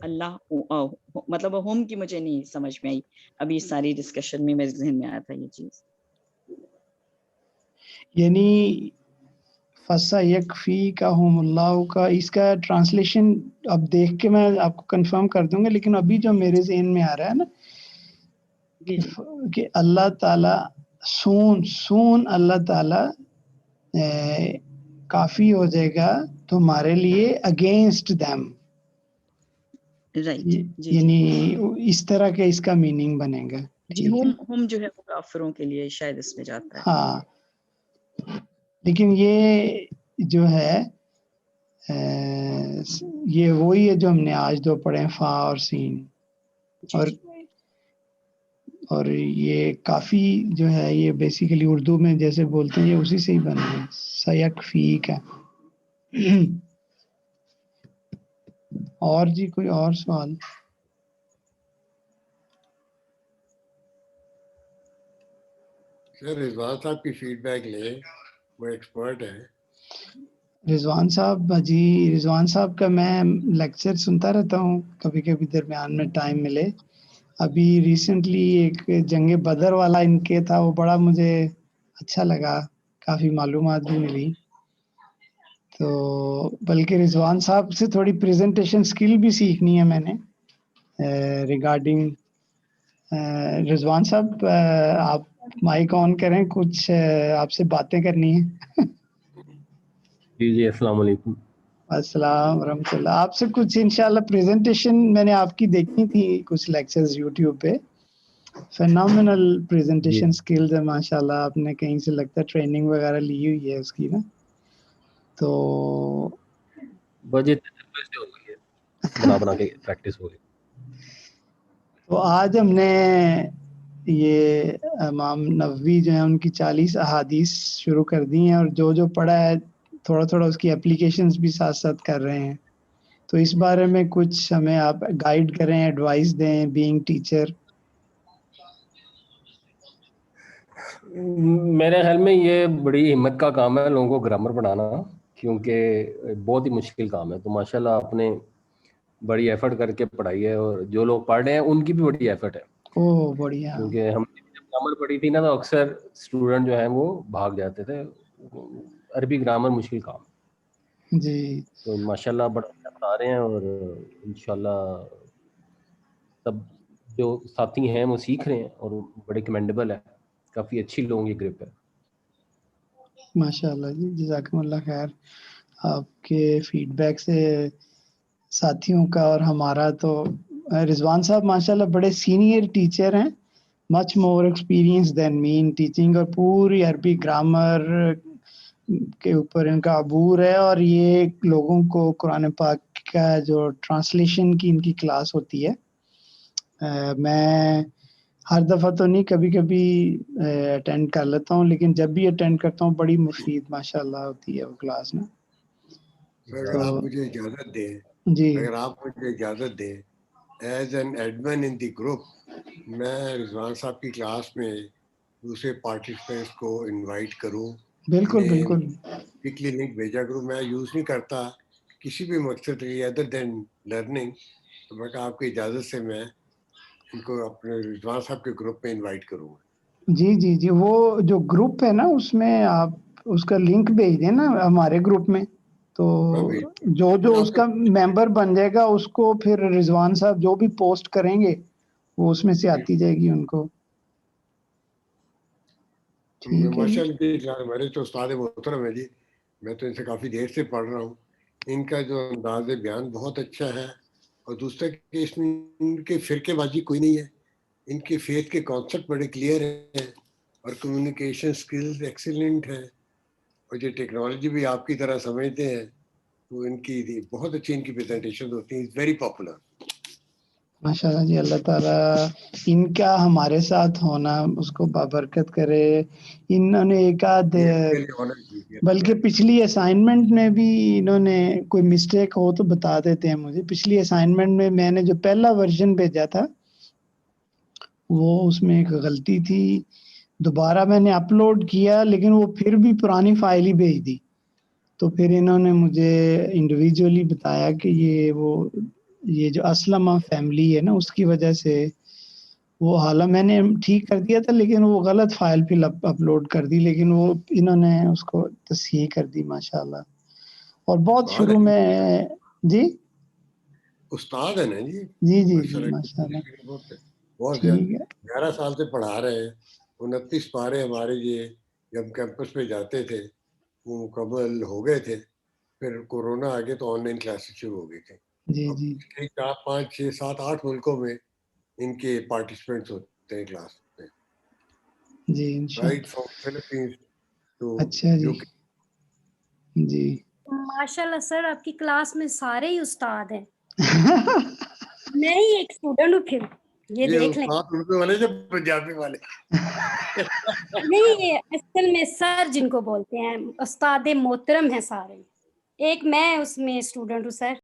اللہ مطلب ہم کی مجھے نہیں سمجھ میں آئی ابھی اس ساری ڈسکشن میں میرے ذہن میں آیا تھا یہ چیز. یعنی فَسَيَكْفِيكَهُمُ اللَّهُ کا اس کا ٹرانسلیشن اب دیکھ کے میں آپ کو کنفرم کر دوں گا، لیکن ابھی جو میرے ذہن میں آ رہا ہے نا کہ اللہ تعالی سون اللہ تعالی کافی ہو جائے گا تمہارے لیے اگینسٹ دیم. یعنی اس طرح کے اس کا میننگ بنے گا. ہم جو ہے وہ کافروں کے لیے شاید اس میں جاتا ہے. ہاں لیکن یہ جو ہے یہ وہی ہے جو ہم نے آج دو پڑھے ہیں، فا اور سین، اور یہ کافی جو ہے یہ بیسیکلی اردو میں جیسے بولتے ہیں یہ اسی سے ہی بنا ہے، سیکفیک ہے. اور جی کوئی اور سوال؟ سر رضوان صاحب کی فیڈ بیک لیں، وہ ایکسپرٹ ہیں. رضوان صاحب جی، رضوان صاحب کا میں لیکچر سنتا رہتا ہوں کبھی کبھی درمیان میں ٹائم ملے. ابھی ریسنٹلی ایک جنگ بدر والا ان کے تھا، وہ بڑا مجھے اچھا لگا، کافی معلومات بھی ملی. تو بلکہ رضوان صاحب سے تھوڑی پریزنٹیشن سکل بھی سیکھنی ہے میں نے ریگارڈنگ. رضوان صاحب آپ مائک آن کریں، کچھ آپ سے باتیں کرنی ہیں. جی السلام علیکم. السلام ورحمۃ اللہ. آپ سے کچھ انشاءاللہ پریزنٹیشن میں نے آپ کی دیکھی تھی کچھ لیکچرز یوٹیوب پہ، فینومینل پریزنٹیشن سکلز ہے ماشاءاللہ. آپ نے کہیں سے لگتا ہے ٹریننگ وغیرہ لی ہوئی ہے اس کی نا؟ تو بجے ہو گئی ہے، بنا کے پریکٹس ہو گئی. تو آج ہم نے یہ امام نووی جو ہیں ان کی 40 احادیث شروع کر دی ہیں، اور جو پڑھا ہے تھوڑا تھوڑا اس کی اپلیکیشنز بھی ساتھ ساتھ کر رہے ہیں. تو اس بارے میں کچھ ہمیں آپ گائیڈ کریں، ایڈوائس دیں بینگ ٹیچر. میرے خیال میں یہ بڑی ہمت کا کام ہے لوگوں کو گرامر پڑھانا، کیونکہ بہت ہی مشکل کام ہے. تو ماشاءاللہ آپ نے بڑی ایفرٹ کر کے پڑھائی ہے، اور جو لوگ پڑھ رہے ہیں ان کی بھی بڑی ایفرٹ ہے. بڑھیا. کیونکہ ہم جب گرامر پڑھی تھی نا تو اکثر اسٹوڈنٹ جو ہیں وہ بھاگ جاتے تھے. عربی گرامر مشکل کام جی. تو ماشاءاللہ بڑا بتا رہے ہیں، اور انشاءاللہ سب جو ساتھی ہیں وہ سیکھ رہے ہیں اور بڑے کمینڈیبل ہے. کافی اچھی لوگوں کی گروپ ہے ماشاءاللہ. جی جزاکم اللہ خیر. آپ کے فیڈ بیک سے ساتھیوں کا اور ہمارا تو رضوان صاحب ماشاءاللہ بڑے سینئر ٹیچر ہیں، مچ more experience then me in teaching, اور پوری عربی گرامر کے اوپر ان کا عبور ہے. اور یہ لوگوں کو قرآن پاک کا جو ٹرانسلیشن کی ان کی کلاس ہوتی ہے، میں ہر دفعہ تو نہیں، کبھی کبھی اٹینڈ کر لیتا ہوں، لیکن جب بھی اٹینڈ کرتا ہوں بڑی مفید ماشاءاللہ ہوتی ہے وہ کلاس نا. اگر آپ مجھے اجازت دیں، جی اگر آپ مجھے اجازت دیں as an admin in the group, میں رضوان صاحب کی کلاس میں دوسرے پارٹیسپینٹس کو انوائٹ کروں. بالکل بالکل. ویکلی لنک بھیجا کروں. میں یوز نہیں کرتا کسی بھی مقصد کے لیے ادر دین لرننگ. تو میں کہا آپ کی اجازت سے میں ان کو اپنے رضوان صاحب کے گروپ میں انوائٹ کروں گا. جی جی جی، وہ جو گروپ ہے نا اس میں آپ اس کا لنک بھیج دیں نا ہمارے گروپ میں، تو جو اس کا ممبر بن جائے گا اس کو پھر رضوان صاحب جو بھی پوسٹ کریں گے وہ اس میں سے آتی جائے گی ان کو. ماشاء اللہ میرے تو استاد محترم ہے جی، میں تو ان سے کافی دیر سے پڑھ رہا ہوں. ان کا جو انداز بیان بہت اچھا ہے، اور دوسرا کہ اس میں ان کے فرقے بازی کوئی نہیں ہے. ان کے فیتھ کے کانسیپٹ بڑے کلیئر ہیں، اور کمیونیکیشن سکلز ایکسیلنٹ ہیں، اور جو ٹیکنالوجی بھی آپ کی طرح سمجھتے ہیں، تو ان کی بہت اچھی ان کی پریزنٹیشن ہوتی ہیں. Very popular. ماشاءاللہ جی. اللہ تعالیٰ ان کا ہمارے ساتھ ہونا اس کو بابرکت کرے. انہوں نے ایک آدھ بلکہ پچھلی اسائنمنٹ میں بھی انہوں نے کوئی مسٹیک ہو تو بتا دیتے ہیں مجھے. پچھلی اسائنمنٹ میں نے جو پہلا ورژن بھیجا تھا وہ اس میں ایک غلطی تھی، دوبارہ میں نے اپلوڈ کیا لیکن وہ پھر بھی پرانی فائل ہی بھیج دی. تو پھر انہوں نے مجھے انڈیویجولی بتایا کہ یہ وہ یہ جو اسلمہ فیملی ہے نا اس کی وجہ سے وہ حالانکہ میں نے ٹھیک کر دیا تھا لیکن وہ غلط فائل پھر اپلوڈ کر دی، لیکن وہ انہوں نے اس کو تصحیح کر دی ماشاءاللہ. اور بہت شروع میں جی استاد ہے نا جی جی جی جی ماشاءاللہ بہت ٹھیک ہے. 11 سال سے پڑھا رہے ہیں. 29 پارے ہمارے یہ جب کیمپس پہ جاتے تھے وہ مکمل ہو گئے تھے. پھر کورونا آ گیا تو آن لائن کلاسز شروع ہو گئی تھی. جی جی 4 5 6 7 8 ملکوں میں ان کے پارٹیسپینٹس ہوتے ہیں کلاس میں. جی انشاءاللہ. رائٹ فرام فلپینز ٹو اچھا جی جی ماشاءاللہ سر آپ کی کلاس میں سارے ہی استاد ہیں. میں ہی ایک اسٹوڈنٹ ہوں پھر یہ دیکھ لیں. اردو والے جو پنجابی والے نہیں یہ اصل میں سر جن کو بولتے ہیں استاد محترم ہیں سارے. ایک میں اس میں اسٹوڈنٹ ہوں سر.